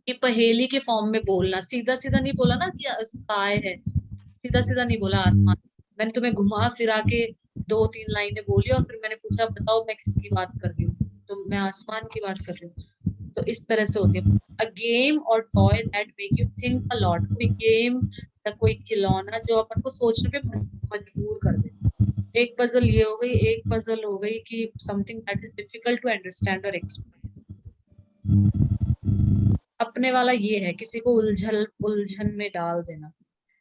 A: कि पहेली के फॉर्म में बोलना, सीधा सीधा नहीं बोला ना कि स्काई है, सीधा सीधा नहीं बोला आसमान। मैंने तुम्हें घुमा फिरा के दो तीन लाइनें बोली और फिर मैंने पूछा बताओ मैं किसकी बात कर रही हूँ, तो मैं आसमान की बात कर रही हूँ। तो इस तरह से होती है। अ गेम और toy that make you think a lot, कोई गेम या कोई खिलौना जो अपन को सोचने पे मजबूर कर दे। एक पजल ये हो गई, एक पजल हो गई कि something that is difficult to understand or explain. अपने वाला ये है किसी को उलझन में डाल देना।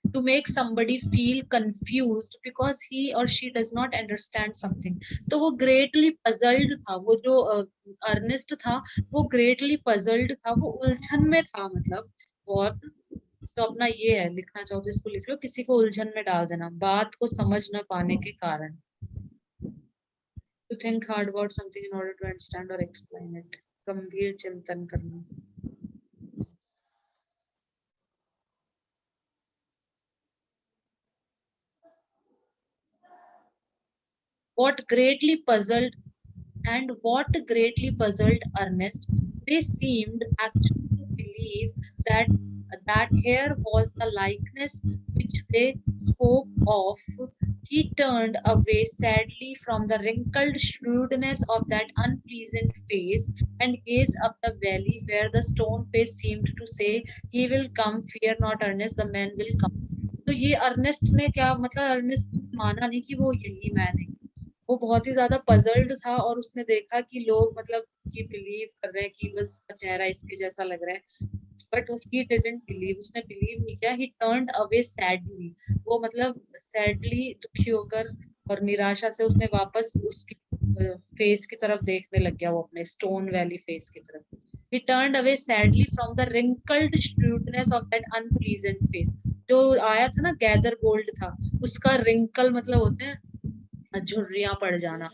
A: To make somebody feel confused because he or she does not understand something. तो वो greatly puzzled था, वो जो अर्नेस्ट था वो greatly puzzled था, वो उलझन में था, मतलब बहुत। तो अपना ये है, लिखना चाहो तो इसको लिख लो, किसी को उलझन में डाल देना बात को समझ न पाने के कारण। To think hard about something in order to understand or explain it, गंभीर चिंतन करना। What greatly puzzled and what greatly puzzled Ernest, they seemed actually to believe that here was the likeness which they spoke of. He turned away sadly from the wrinkled shrewdness of that unpleasant face and gazed up the valley where the stone face seemed to say, "He will come, fear not, Ernest, the man will come." तो ये Ernest ने क्या मतलब, Ernest ने माना नहीं कि वो यही मैन है। वो बहुत ही ज्यादा पजल्ड था और उसने देखा कि लोग मतलब कि बिलीव कर रहे हैं कि बस इसका चेहरा इसके जैसा लग रहा है, बट ही डिडंट बिलीव, उसने बिलीव नहीं किया। ही टर्न्ड अवे सैडली, वो मतलब सैडली दुखी होकर और निराशा से उसने वापस उसकी फेस की तरफ देखने लग गया, वो अपने स्टोन वैली फेस की तरफ। He turned away sadly from the wrinkled shrewdness of that unpleasant face. जो आया था ना गैदर गोल्ड था, उसका रिंकल मतलब होते हैं झुर्रियां पड़ जाना,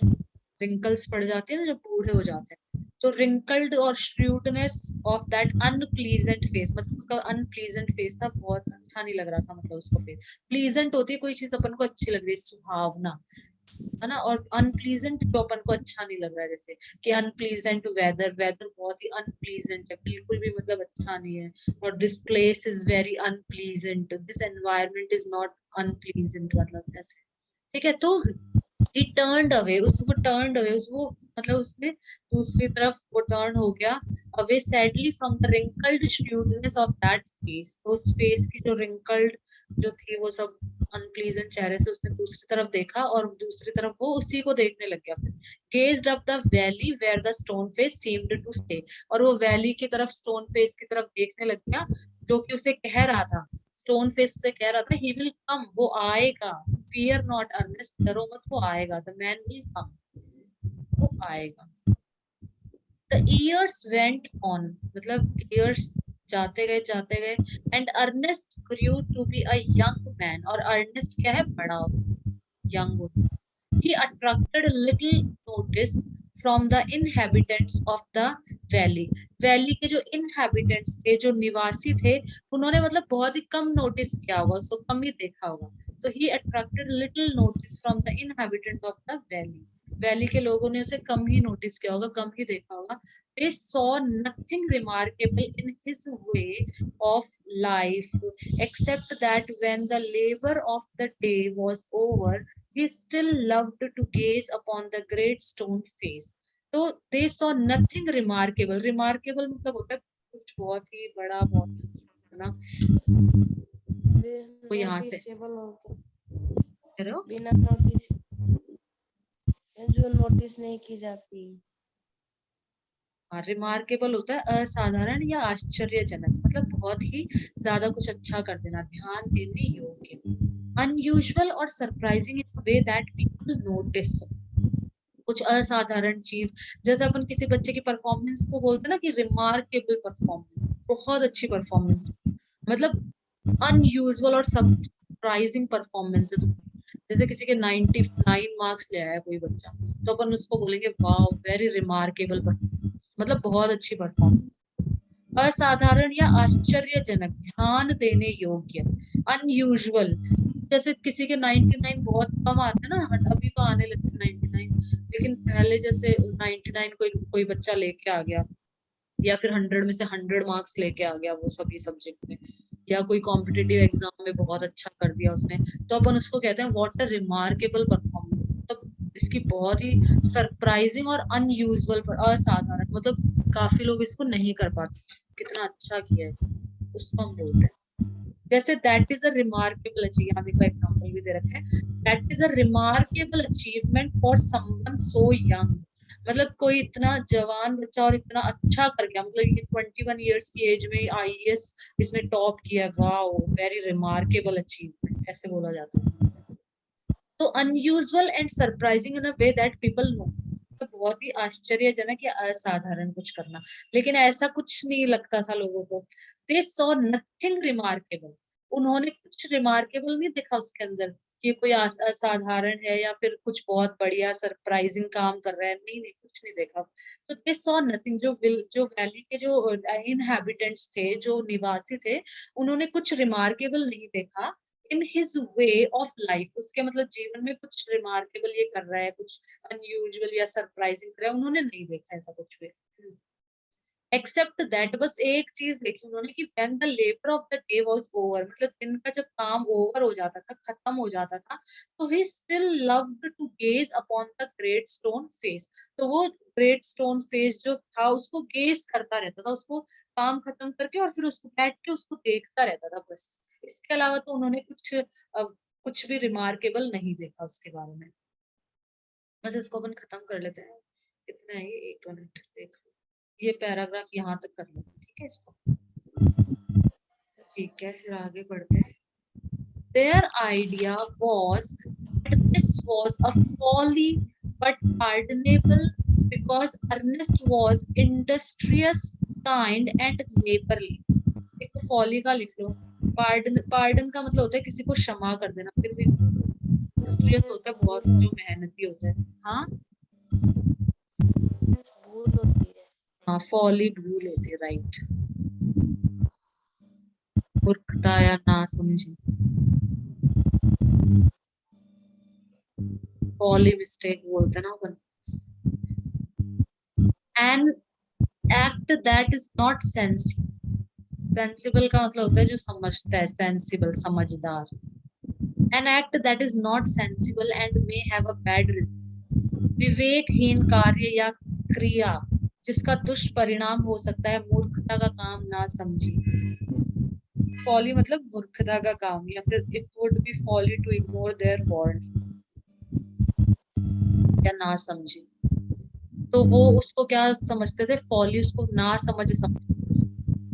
A: रिंकल्स पड़ जाते हैं ना जब बूढ़े हो जाते हैं। तो रिंकल्ड और shrewdness of that unpleasant face, मतलब उसका अनप्लीजेंट फेस था, बहुत अच्छा नहीं लग रहा था, मतलब उसको फेस। प्लीजेंट होती है कोई चीज अपन को अच्छी लग रही है, सुहावना है ना, और अनप्लीजेंट जो अपन को अच्छा नहीं लग रहा है, जैसे कि अनप्लीजेंट वेदर, वेदर बहुत ही अनप्लीजेंट है, बिल्कुल भी मतलब अच्छा नहीं है। और this place is very unpleasant, this environment is not unpleasant, मतलब ऐसे। ठीक है, तो he turned away, उसको turned away, उसको मतलब उसने दूसरी तरफ वो टर्न हो गया away sadly from the wrinkled shrewdness of that face। तो उस फेस की जो wrinkled जो थी वो सब अनप्लीजेंट चेहरे से उसने दूसरी तरफ देखा और दूसरी तरफ वो उसी को देखने लग गया। फिर gazed up the valley where the stone face seemed to stay, और वो वैली की तरफ, स्टोन फेस की तरफ देखने लग गया, जो कि उसे कह रहा था, स्टोन फेस उसे कह रहा था, ही विल कम, वो आएगा, फियर नॉट अर्नेस्ट, डरो मत, वो आएगा, द मैन विल कम, वो आएगा। द इयर्स वेंट ऑन, मतलब इयर्स जाते गए and Ernest grew to be a young man, और अर्नेस्ट क्या है, बड़ा होता, यंग होता। He attracted little notice from the inhabitants of the valley. Valley के जो inhabitants थे, जो निवासी थे, उन्होंने मतलब बहुत ही कम नोटिस किया होगा, उसको कम ही देखा होगा। तो he attracted little notice from the inhabitants of the valley. Valley के लोगों ने उसे कम ही नोटिस किया होगा, कम ही देखा होगा. They saw nothing remarkable in his way of life, except that when the labor of the day was over, he still loved to gaze upon the great stone face. तो they saw nothing remarkable. Remarkable मतलब होता है कुछ बहुत ही बड़ा, बहुत ही अच्छा, है ना. वो यहाँ से
C: नोटिसेबल होता
A: कह रहे हो,
C: बिना नोटिस जो नोटिस नहीं की जाती.
A: रिमार्केबल होता है असाधारण या आश्चर्यजनक, मतलब बहुत ही ज्यादा कुछ अच्छा कर देना, ध्यान देने योग्य. अनयूजुअल और surprising in way that people notice, कुछ असाधारण चीज. जैसे अपन किसी बच्चे की परफॉर्मेंस को बोलते हैं ना कि रिमार्केबल परफॉर्मेंस, बहुत अच्छी परफॉर्मेंस, मतलब अनयूजुअल और सरप्राइजिंग परफॉर्मेंस है. तो जैसे किसी के 99 मार्क्स ले आया कोई बच्चा, तो अपन उसको बोलेंगे वाह वेरी रिमार्केबल, मतलब बहुत अच्छी परफॉर्मेंस. असाधारण या आश्चर्यजनक, ध्यान देने योग्य. अनयूजुअल, जैसे किसी के 99 बहुत कम आते हैं ना, अभी तो आने लगे 99, लेकिन पहले जैसे 99 कोई बच्चा लेके आ गया, या फिर 100 में से 100 मार्क्स लेके आ गया वो सभी सब्जेक्ट में, या कोई कॉम्पिटिटिव एग्जाम में बहुत अच्छा कर दिया उसने, तो अपन उसको कहते हैं व्हाट अ रिमार्केबल परफॉर्मेंस. मतलब इसकी बहुत ही सरप्राइजिंग और अनयूजुअल, असाधारण, मतलब काफी लोग इसको नहीं कर पाते, कितना अच्छा किया है इसने, उसको हम बोलते हैं. जैसे that is a remarkable achieve, यहाँ देखो एग्जांपल भी दे रखे हैं. That is a remarkable achievement for someone so young, मतलब कोई इतना जवान बच्चा और इतना अच्छा कर गया, मतलब ये 21 ईयर्स की एज में आईएएस इसने टॉप किया, वाओ वेरी रिमार्केबल अचीवमेंट, ऐसे बोला जाता है. तो unusual and surprising in a way that people know, तो बहुत ही आश्चर्यजनक या असाधारण कुछ करना, लेकिन ऐसा कुछ नहीं लगता था लोगों को. दे सॉ नथिंग रिमार्केबल, उन्होंने कुछ रिमार्केबल नहीं देखा उसके अंदर कि कोई असाधारण है या फिर कुछ बहुत बढ़िया सरप्राइजिंग काम कर रहा है, नहीं नहीं कुछ नहीं देखा. तो दे सॉ नथिंग, जो वैली के जो इनहेबिटेंट्स थे, जो निवासी थे, उन्होंने कुछ रिमार्केबल नहीं देखा in his way of life, उसके मतलब जीवन में कुछ रिमार्केबल ये कर रहा है, कुछ अनयूजुअल या सरप्राइजिंग कर रहा है, उन्होंने नहीं देखा ऐसा कुछ भी. एक्सेप्ट दैट, बस एक चीज देखी उन्होंने कि when the labour of the day was over, मतलब दिन का जब काम ओवर हो जाता था, खत्म हो जाता था, तो he still loved to gaze upon the great stone face. तो वो ग्रेट स्टोन फेस जो था उसको गेज करता रहता था, उसको काम खत्म करके और फिर उसको बैठ के उसको देखता रहता था बस. इसके अलावा तो उन्होंने कुछ भी रिमार्केबल नहीं देखा उसके बारे में. बस इसको अपन खत्म कर लेते हैं, कितना है ये, 1 मिनट देख लो, ये पैराग्राफ यहाँ तक कर लेते हैं, ठीक है इसको. ठीक है, फिर आगे बढ़ते हैं. Their idea was that this was a folly but pardonable because Ernest was industrious, kind and neighborly. एक तो फॉली का लिख लो. पार्डन का मतलब होता है किसी को क्षमा कर देना, फिर भी इंडस्ट्रियस होता है बहुत जो मेहनती होता है. हाँ
C: भूल होती है.
A: हाँ, फॉली भूल होती है, राइट. मूर्खता या ना समझी, फॉली मिस्टेक बोलते हैं ना अपन. An act that is not sensible, sensible का मतलब होता है जो समझता है, सेंसिबल समझदार. An act that is not sensible and may have a bad result, विवेकहीन कार्य या क्रिया जिसका दुष्परिणाम हो सकता है, मूर्खता का काम ना समझी. फॉली मतलब मूर्खता का काम, या फिर it would be folly to ignore their warning, या ना समझी. तो वो उसको क्या समझते थे, फॉली उसको ना समझ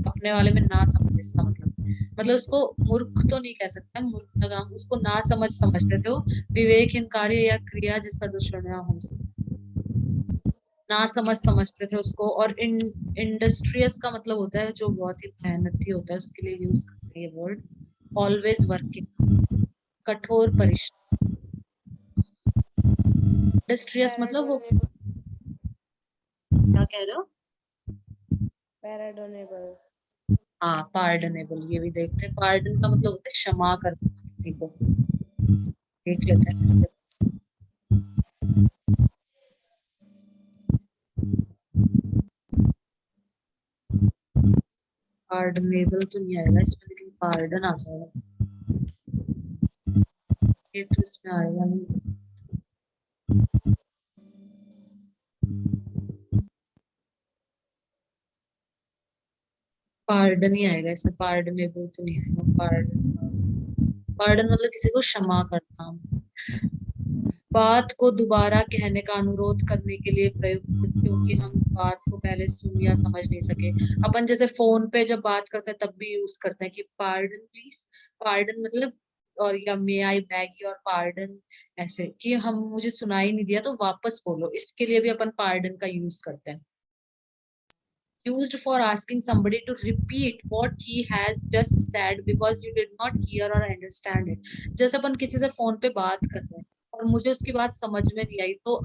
A: अपने वाले में ना समझ, इसका मतलब उसको मूर्ख तो नहीं कह सकता, मूर्ख का काम, उसको ना समझ समझते थे वो, विवेकहीन कार्य या क्रिया जिसका दुष्परिणाम हो सकता है, ना समझ समझते थे उसको. और इंडस्ट्रियस का मतलब होता है जो बहुत ही मेहनती होता है, उसके लिए यूज करते हैं ये वर्ड. ऑलवेज वर्किंग, कठोर परिश्रम. इंडस्ट्रियस मतलब वो, क्या कह रहे हो.
C: पैराडोनेबल.
A: हाँ पार्डनेबल, ये भी देखते हैं. पार्डन का मतलब होता है क्षमा करना किसी को, देख लेते हैं. पार्डनेबल तो नहीं आएगा इसमें, लेकिन पार्डन आ जाएगा, ये तो इसमें आएगा नहीं। पार्डन ही आएगा इसमें, पार्डनेबल तो नहीं आएगा। पार्डन मतलब किसी को क्षमा करना। बात को दोबारा कहने का अनुरोध करने के लिए प्रयुक्त, क्योंकि हम बात को पहले सुन या समझ नहीं सके। अपन जैसे फोन पे जब बात करते हैं तब भी यूज करते हैं कि पार्डन प्लीज। पार्डन मतलब, और या मे आई बैग योर पार्डन, ऐसे कि हम मुझे सुनाई नहीं दिया तो वापस बोलो, इसके लिए भी अपन पार्डन का यूज करते हैं। Used for asking somebody to repeat what he has just said because you did not hear or understand it. जैसे अपन किसी से फोन पे बात कर रहे हैं और मुझे उसकी बात समझ में नहीं आई, तो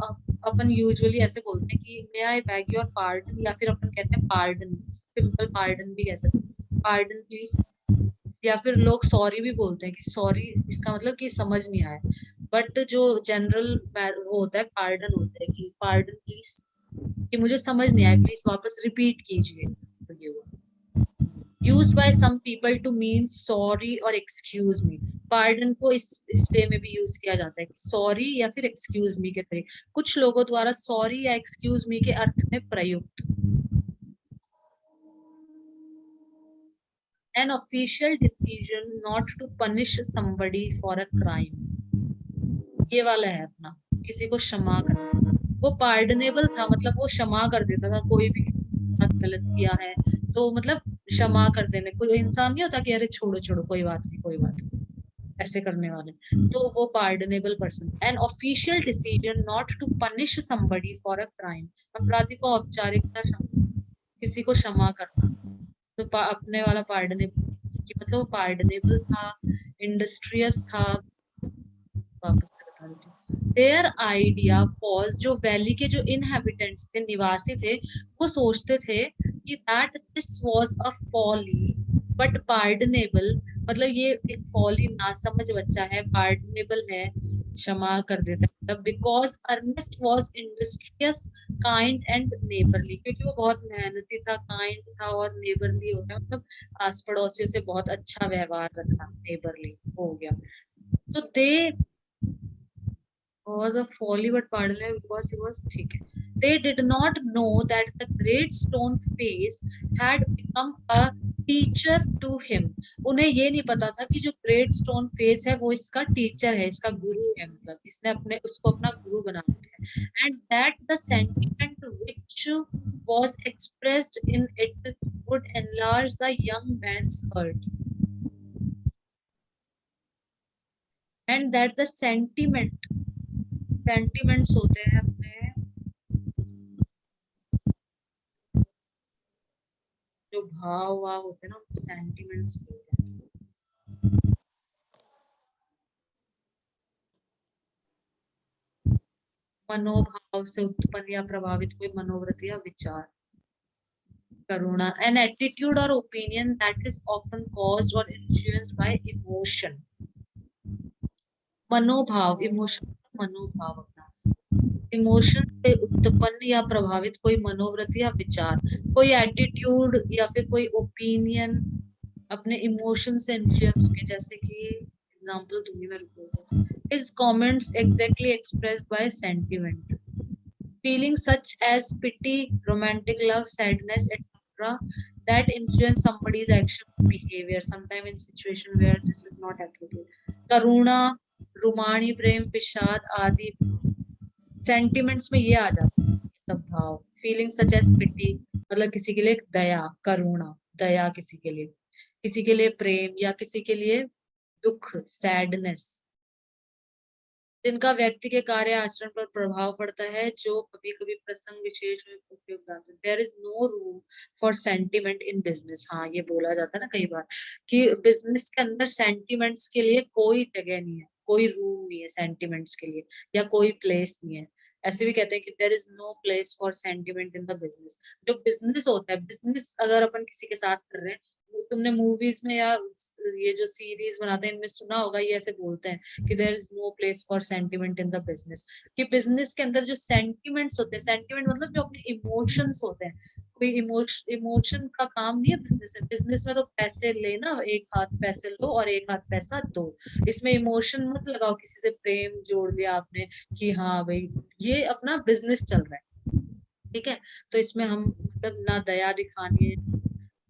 A: अपन यूजुअली ऐसे बोलते हैं कि मे आई बैग योर पार्डन, या फिर अपन कहते हैं पार्डन, सिंपल पार्डन भी कह सकते हैं, पार्डन प्लीज। या फिर लोग सॉरी भी बोलते हैं कि सॉरी, इसका मतलब कि समझ नहीं आया। बट जो जनरल वो होता है पार्डन होता है कि पार्डन प्लीज, कि मुझे समझ नहीं आया, प्लीज वापस रिपीट कीजिए। तो ये हुआ। Used by some people to mean sorry और excuse me. पार्डन को इस वे में भी यूज किया जाता है, सॉरी या फिर एक्सक्यूज मी के तरीके, कुछ लोगों द्वारा सॉरी या एक्सक्यूज मी के अर्थ में प्रयुक्त। An official decision not to punish somebody for a crime. ये वाला है अपना, किसी को क्षमा करना। वो पार्डनेबल था, मतलब वो क्षमा कर देता था, कोई भी किसी के साथ गलत किया है तो मतलब क्षमा कर देने। कोई इंसान नहीं होता कि अरे छोड़ो छोड़ो कोई बात नहीं कोई बात नहीं, ऐसे करने वाले। तो वो pardonable person. An official decision not to punish somebody for a crime, अपराधी को औपचारिकता किसी को क्षमा करना। तो अपने वाला पार्डनेबल, कि मतलब वो पार्डनेबल था, इंडस्ट्रियस था। वापस से बता देती हूँ। देयर आइडिया वॉज, जो वैली के जो इनहेबिटेंट्स थे, निवासी थे, वो सोचते थे कि that this was a folly but pardonable, मतलब ये एक फॉली नासमझ बच्चा है, पार्डनेबल है, क्षमा कर देता है, मतलब because Ernest was industrious kind and neighbourly, क्योंकि वो बहुत मेहनती था, काइंड था और नेबरली होता है मतलब आस पड़ोसियों से बहुत अच्छा व्यवहार रखना, नेबरली हो गया। तो दे was a folly but pardonable because he was thick. They did not know that the great stone face had become a teacher to him. उन्हें ये नहीं पता था कि जो ग्रेट स्टोन फेस है वो इसका टीचर है, इसका गुरु है, मतलब इसने अपने उसको अपना गुरु बना रखा है। And that the sentiment which was expressed in it would enlarge the young man's heart. And that the sentiments होते हैं अपने जो भाव वाव होते हैं ना, उनको सेंटिमेंट्स बोलते हैं। मनोभाव से उत्पन्न या प्रभावित कोई मनोवृत्ति या विचार। करुणा, एन एटीट्यूड और opinion that is often caused और इन्फ्लुएंस्ड बाय इमोशन। मनोभाव, इमोशन, मनोभाव अपना, इमोशन से उत्पन्न या प्रभावित कोई मनोवृत्ति या विचार, कोई एटीट्यूड या फिर कोई ओपिनियन अपने इमोशन से इन्फ्लुएंस होके, जैसे कि एग्जांपल दूंगी मैं, रुको। His comments exactly expressed by sentiment, feeling such as pity, romantic love, sadness, etc. that influence somebody's action or behavior, sometime in situation where this is not applicable. करुणा, रुमानी प्रेम, विषाद आदि sentiments में ये आ जाता है, सब भाव। फीलिंग सच एज पिटी, मतलब किसी के लिए दया, करुणा, दया किसी के लिए प्रेम या किसी के लिए दुख, सैडनेस, जिनका व्यक्ति के कार्य आचरण पर प्रभाव पड़ता है, जो कभी कभी प्रसंग विशेष में उपयुक्त आते हैं। There is no room for sentiment in business. हाँ, ये बोला जाता है ना कई बार कि बिजनेस के अंदर सेंटिमेंट्स के लिए कोई जगह नहीं है, कोई रूम नहीं है सेंटिमेंट्स के लिए, या कोई प्लेस नहीं है। ऐसे भी कहते हैं कि there is no place for sentiment in the business. जो बिजनेस होता है, बिजनेस अगर अपन किसी के साथ कर रहे हैं, तुमने मूवीज में या ये जो सीरीज बनाते हैं इनमें सुना होगा, ये ऐसे बोलते हैं कि there is no place for sentiment in the business. कि बिजनेस के अंदर जो सेंटिमेंट्स होते हैं, सेंटिमेंट मतलब जो अपने इमोशंस होते हैं, कोई इमोशन का काम नहीं है बिजनेस में। बिजनेस में तो पैसे लेना, एक हाथ पैसे लो और एक हाथ पैसा दो। इसमें इमोशन मत लगाओ, किसी से प्रेम जोड़ लिया आपने कि हाँ भाई ये अपना बिजनेस चल रहा है, ठीक है। तो इसमें हम मतलब ना दया दिखानी है,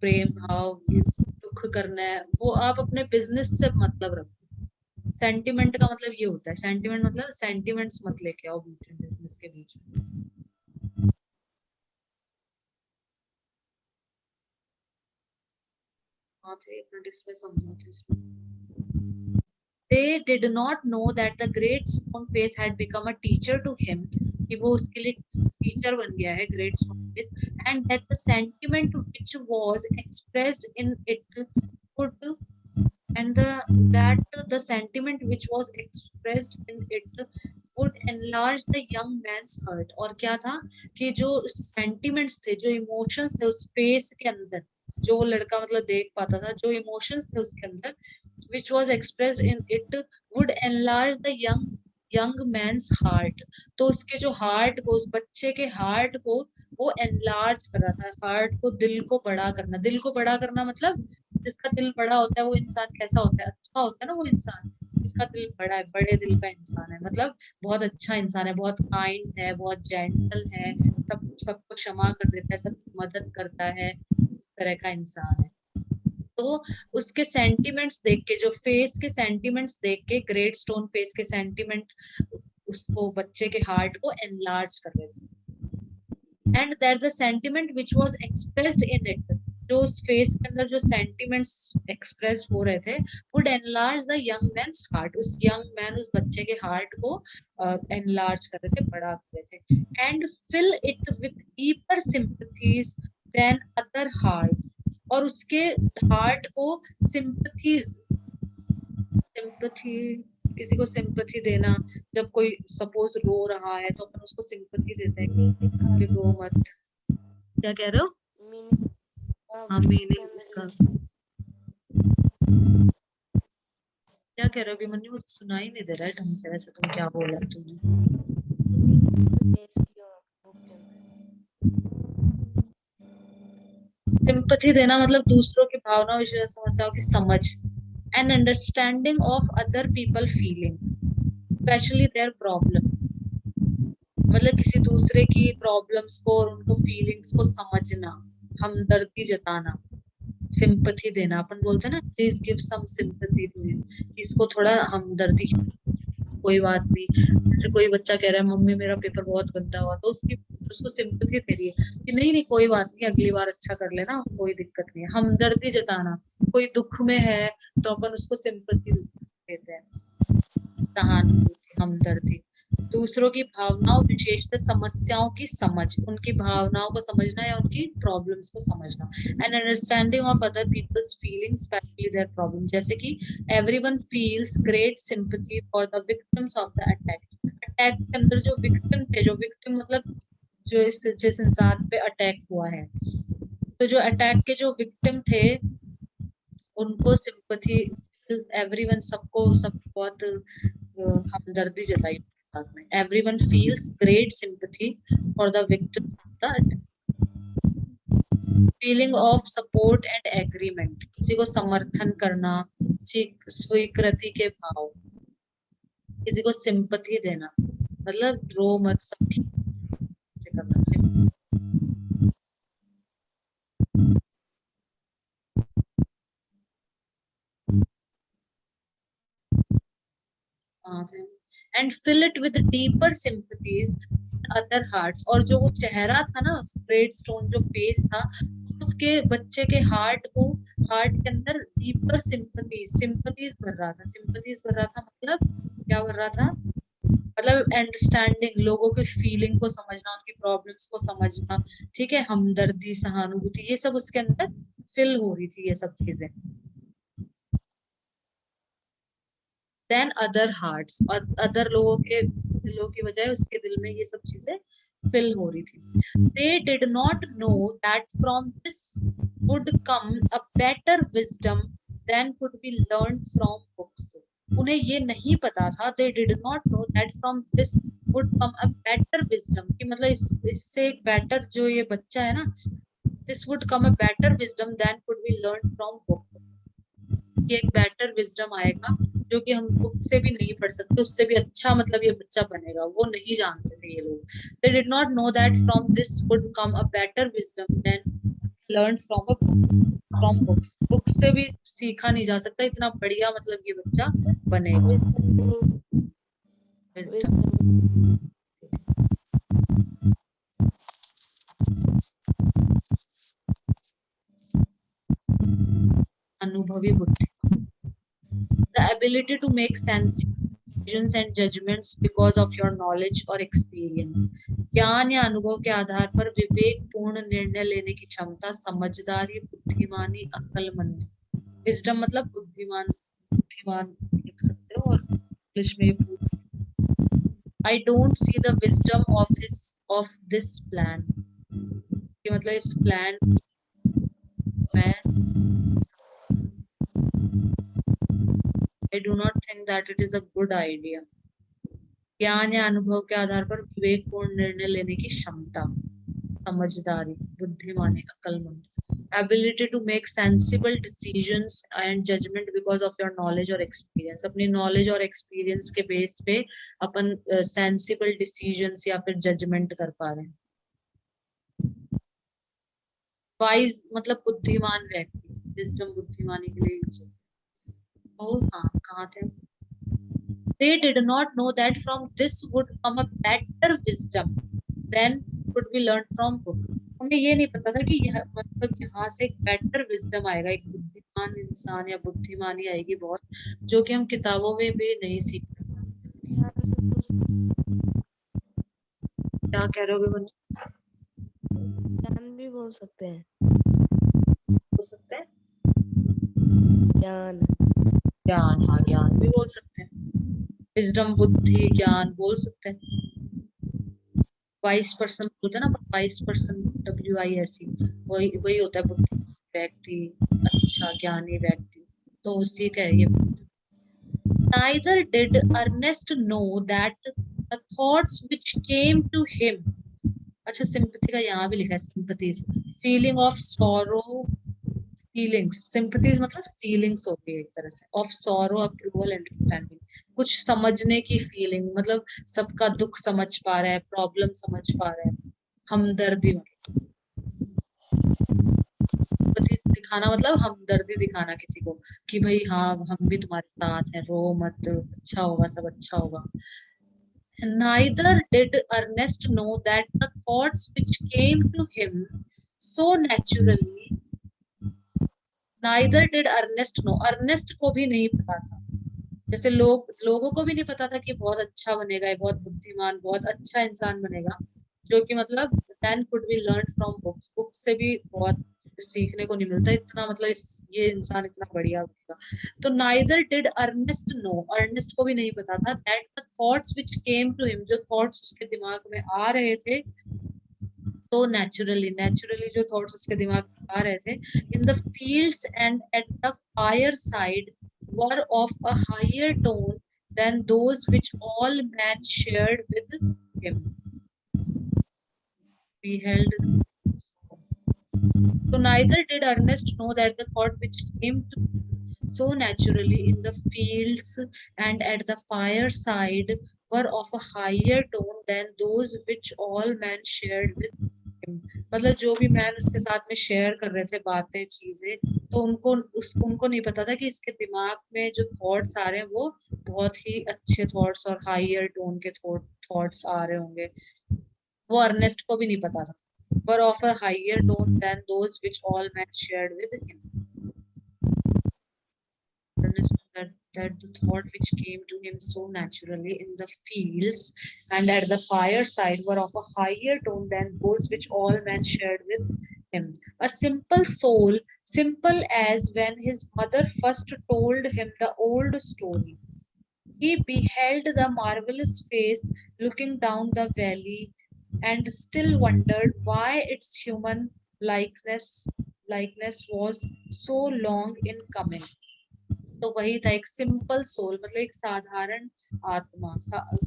A: प्रेम भाव, ये दुख करना है, वो आप अपने बिजनेस से मतलब रखो। सेंटिमेंट का मतलब ये होता है, सेंटिमेंट मतलब सेंटिमेंट्स मत लेके आओ बीच में, बिजनेस के बीच में। हाँ थे एक मिनट इसमें समझाती हूँ इसमें। They did not know that the great stone face had become a teacher to him, कि वो उसके लिए टीचर बन गया है great stone face, and that the sentiment which was expressed in it would and the sentiment which was expressed in it would enlarge the young man's heart। और क्या था कि जो sentiments थे, जो emotions थे उस face के अंदर, जो वो लड़का मतलब देख पाता था, जो emotions थे उसके अंदर which was expressed in it would enlarge the young man's heart। तो उसके जो हार्ट को, उस बच्चे के हार्ट को वो enlarge कर रहा था, हार्ट को, दिल को बड़ा करना। दिल को बड़ा करना मतलब जिसका दिल बड़ा होता है वो इंसान कैसा होता है, अच्छा होता है ना वो इंसान, जिसका दिल बड़ा है, बड़े दिल का इंसान है, मतलब बहुत अच्छा इंसान है, बहुत काइंड है, बहुत जेंटल है, सबको क्षमा कर देता है, सबकी मदद करता है, इस तरह का इंसान है। तो उसके सेंटिमेंट्स देख के, जो फेस के सेंटिमेंट्स देख के, ग्रेट स्टोन फेस के सेंटिमेंट उसको, बच्चे के हार्ट को एनलार्ज कर रहे थे। And that the sentiment which was expressed in it, जो उस फेस के अंदर जो सेंटिमेंट्स एक्सप्रेस हो रहे थे, would enlarge the young man's heart, उस यंग मैन, उस बच्चे के हार्ट को एनलार्ज कर रहे थे, बड़ा कर रहे थे। And fill it with deeper sympathies than other heart, और उसके हार्ट को सिंपथीज, सिंपथी, किसी को सिंपथी देना, जब कोई सपोज रो रहा है तो अपन उसको सिंपथी देते हैं कि रो मत। क्या कह रहे हो?
C: मीनिंग
A: हाँ मीनिंग इसका क्या कह रहे हो अभिमन्यु? मुझे सुनाई नहीं दे रहा है ढंग से, वैसे तुम क्या बोल रहे हो तुमने? सिंपथी देना मतलब दूसरों की भावनाओं, विषय, समस्याओं की समझ, and understanding of other people feeling, specially their problem, मतलब किसी दूसरे की प्रॉब्लम्स को और उनको फीलिंग्स को समझना, हमदर्दी जताना, सिंपथी देना। अपन बोलते हैं ना, please give some sympathy to him, इसको थोड़ा हमदर्दी, कोई बात नहीं। जैसे कोई बच्चा कह रहा है मम्मी मेरा पेपर बहुत गंदा हुआ, तो उसकी, उसको सिंपथी दे रही है कि नहीं नहीं कोई बात नहीं, अगली बार अच्छा कर लेना, कोई दिक्कत नहीं है। हमदर्दी जताना, कोई दुख में है तो अपन उसको सिंपथी देते हैं, सहानुभूति, हमदर्दी। दूसरों की भावनाओं, विशेषतः समस्याओं की समझ, उनकी भावनाओं को समझना या उनकी प्रॉब्लम्स को समझना। And understanding of other people's feelings, especially their problem, जैसे कि everyone feels great sympathy for the victims of the attack. Attack के अंदर जो विक्टिम थे, जो विक्टिम मतलब जो जिस इंसान पे अटैक हुआ है, तो जो अटैक के जो विक्टिम थे उनको सिंपैथी, एवरीवन, सबको, सब बहुत हमदर्दी जताई साथ में। Everyone feels great sympathy for the victim of the feeling of support and agreement, किसी को समर्थन करना, स्वीकृति के भाव, किसी को सिंपैथी देना, मतलब रो मत, सब ठीक से करना। And fill it with deeper sympathies other hearts, और जो वो चेहरा था ना, ग्रेट स्टोन जो फेस था, उसके बच्चे के हार्ट को, हार्ट के अंदर डीपर सिंपथीज भर रहा था। सिंपथीज भर रहा था मतलब क्या भर रहा था, मतलब अंडरस्टैंडिंग, लोगों के फीलिंग को समझना, उनकी प्रॉब्लम्स को समझना, ठीक है, हमदर्दी, सहानुभूति, ये सब उसके अंदर फिल हो रही थी, ये सब चीजें। देन अदर हार्ट्स, अदर लोगों के दिलों की बजाय उसके दिल में ये सब चीजें फिल हो रही थी। They did not know that from this would come a better wisdom than could be learn from books. उन्हें ये नहीं पता था, they did not know that from this would come a better wisdom, कि मतलब इससे एक बेटर, जो ये बच्चा है ना, this would come a better wisdom than could be learned from book. कि एक बेटर विजडम आएगा जो कि हम बुक से भी नहीं पढ़ सकते, उससे भी अच्छा मतलब ये बच्चा बनेगा, वो नहीं जानते थे ये लोग. They did not know that from this would come a better wisdom than learned from a from books. Books से भी सीखा नहीं जा सकता इतना बढ़िया मतलब ये बच्चा बनेगा. विजडम अनुभवी बुद्धि. The ability to make sense decisions and judgments because of your knowledge or experience. ज्ञान या अनुभव के आधार पर विवेकपूर्ण निर्णय लेने की क्षमता, समझदारी, बुद्धिमानी, अक्लमंदी. विजडम मतलब बुद्धिमान, बुद्धिमान लिख सकते हो, और इंग्लिश में I don't see the wisdom of this plan. कि मतलब इस प्लान में I do not think that it is a good idea. ज्ञान या अनुभव के आधार पर विवेकपूर्ण निर्णय लेने की क्षमता, समझदारी, बुद्धिमानी, अक्लमंद. Ability to make sensible decisions and judgment because of your knowledge or experience. अपनी knowledge और experience के बेस पे अपन sensible decisions या फिर judgment कर पा रहे हैं. Wise मतलब बुद्धिमान व्यक्ति. Wisdom बुद्धिमानी के लिए यूज है. ओ हाँ, कहाँ थे? They did not know that from this would come a better wisdom than could be learned from book. उन्हें ये नहीं पता था कि यह मतलब यहाँ से एक बेटर विजडम आएगा, एक बुद्धिमान इंसान या बुद्धिमानी आएगी बहुत, जो कि हम किताबों में भी नहीं सीख सकते. क्या कह रहे हो विमन?
C: ज्ञान भी बोल सकते हैं.
A: बोल सकते हैं
C: ज्ञान.
A: ज्ञान, हाँ ज्ञान भी बोल सकते हैं. विजडम, बुद्धि, ज्ञान बोल सकते हैं. वाइस पर्सन बोलते हैं ना, वाइस पर्सन WISE, वही वही होता है बुद्धिमान व्यक्ति, अच्छा ज्ञानी व्यक्ति. तो उसी का है ये. Neither did Ernest know that the thoughts which came to him. अच्छा, सिंपथी का यहाँ भी लिखा है, sympathies, feeling of sorrow, feelings. Sympathies मतलब फीलिंग्स होती है एक तरह से, ऑफ सॉरो, अप्रूवल, अंडरस्टैंडिंग. कुछ समझने की फीलिंग, मतलब सबका दुख समझ पा रहा है, प्रॉब्लम समझ पा रहा है, हमदर्दी. मतलब दिखाना मतलब हमदर्दी दिखाना किसी को कि भाई हाँ हम भी तुम्हारे साथ हैं, रो मत, अच्छा होगा, सब अच्छा होगा. Neither did Ernest know that the thoughts which came to him so naturally. Neither did Ernest know. Ernest को भी नहीं पता था. जैसे लोगों को भी नहीं पता था कि बहुत अच्छा बनेगा, ये बहुत बुद्धिमान, बहुत अच्छा इंसान बनेगा, जो कि मतलब then could be learned from books. Book से भी बहुत सीखने को नहीं मिलता इतना, मतलब ये इंसान इतना बढ़िया बनेगा. तो neither did Ernest know. Ernest को भी नहीं पता था that the thoughts which came to him, जो thoughts उसके दिमाग में आ रहे थे, so naturally जो thoughts उसके दिमाग में आ रहे थे, in the fields and at the fireside were of a higher tone than those which all men shared with him. Beheld. So neither did Ernest know that the thought which came to him so naturally in the fields and at the fireside were of a higher tone than those which all men shared with him. मतलब जो भी man उसके साथ में share कर रहे थे बातें, चीजें, तो उनको नहीं पता था कि इसके दिमाग में जो थॉट्स आ रहे हैं वो बहुत ही अच्छे थॉट्स और हायर टोन के थॉट्स आ रहे होंगे. वो अर्नेस्ट को भी नहीं पता था. Were of a higher tone than those which all men shared with him. Ernest knew that the thought which came to him so naturally in the fields and at the fireside were of a higher tone than those which all men shared with him. A simple soul, simple as when his mother first told him the old story. He beheld the marvelous face looking down the valley and still wondered why its human likeness was so long in coming. तो वही था, एक simple soul, मतलब एक साधारण आत्मा,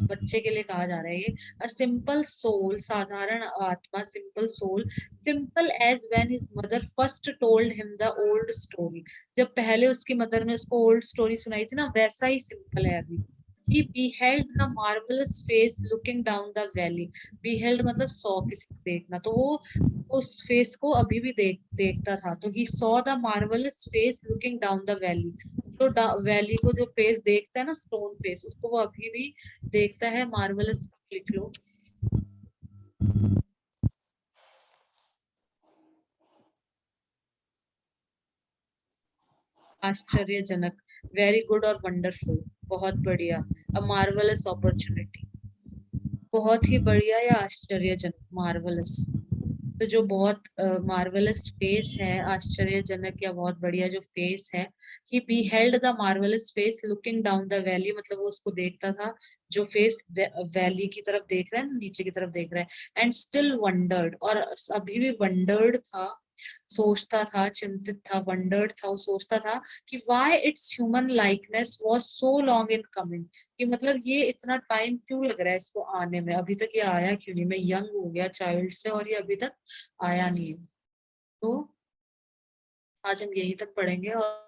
A: बच्चे के लिए कहा जा रहा है ये, अ सिंपल सोल, साधारण आत्मा, simple soul, simple as when his mother first told him the old story, जब पहले उसकी मदर ने उसको ओल्ड स्टोरी सुनाई थी ना, वैसा ही सिंपल है अभी। He beheld the marvelous face looking down the valley. Beheld मतलब सौ, किसी को देखना, तो वो उस फेस को अभी भी देखता था। तो he saw the marvelous face looking down the valley. जो वैली को जो फेस देखता है ना, स्टोन फेस, उसको वो अभी भी देखता है। मार्वलस लिख लो। आश्चर्यजनक, वेरी गुड और वंडरफुल, बहुत बढ़िया। अ मार्वलस अपॉर्चुनिटी, बहुत ही बढ़िया या आश्चर्यजनक, मार्वलस। तो जो बहुत मार्वलस फेस है, आश्चर्यजनक या बहुत बढ़िया जो फेस है, ही beheld the marvellous face looking down the valley, मतलब वो उसको देखता था, जो फेस वैली की तरफ देख रहा है ना, नीचे की तरफ देख रहा है। एंड स्टिल वंडर्ड, और अभी भी वंडर्ड था, सोचता था, चिंतित था, वंडर्ड था, वो सोचता था कि why it's human likeness was so long in coming, कि मतलब ये इतना टाइम क्यों लग रहा है इसको आने में, अभी तक ये आया क्यों नहीं, मैं यंग हो गया चाइल्ड से और ये अभी तक आया नहीं है। तो आज हम यहीं तक पढ़ेंगे और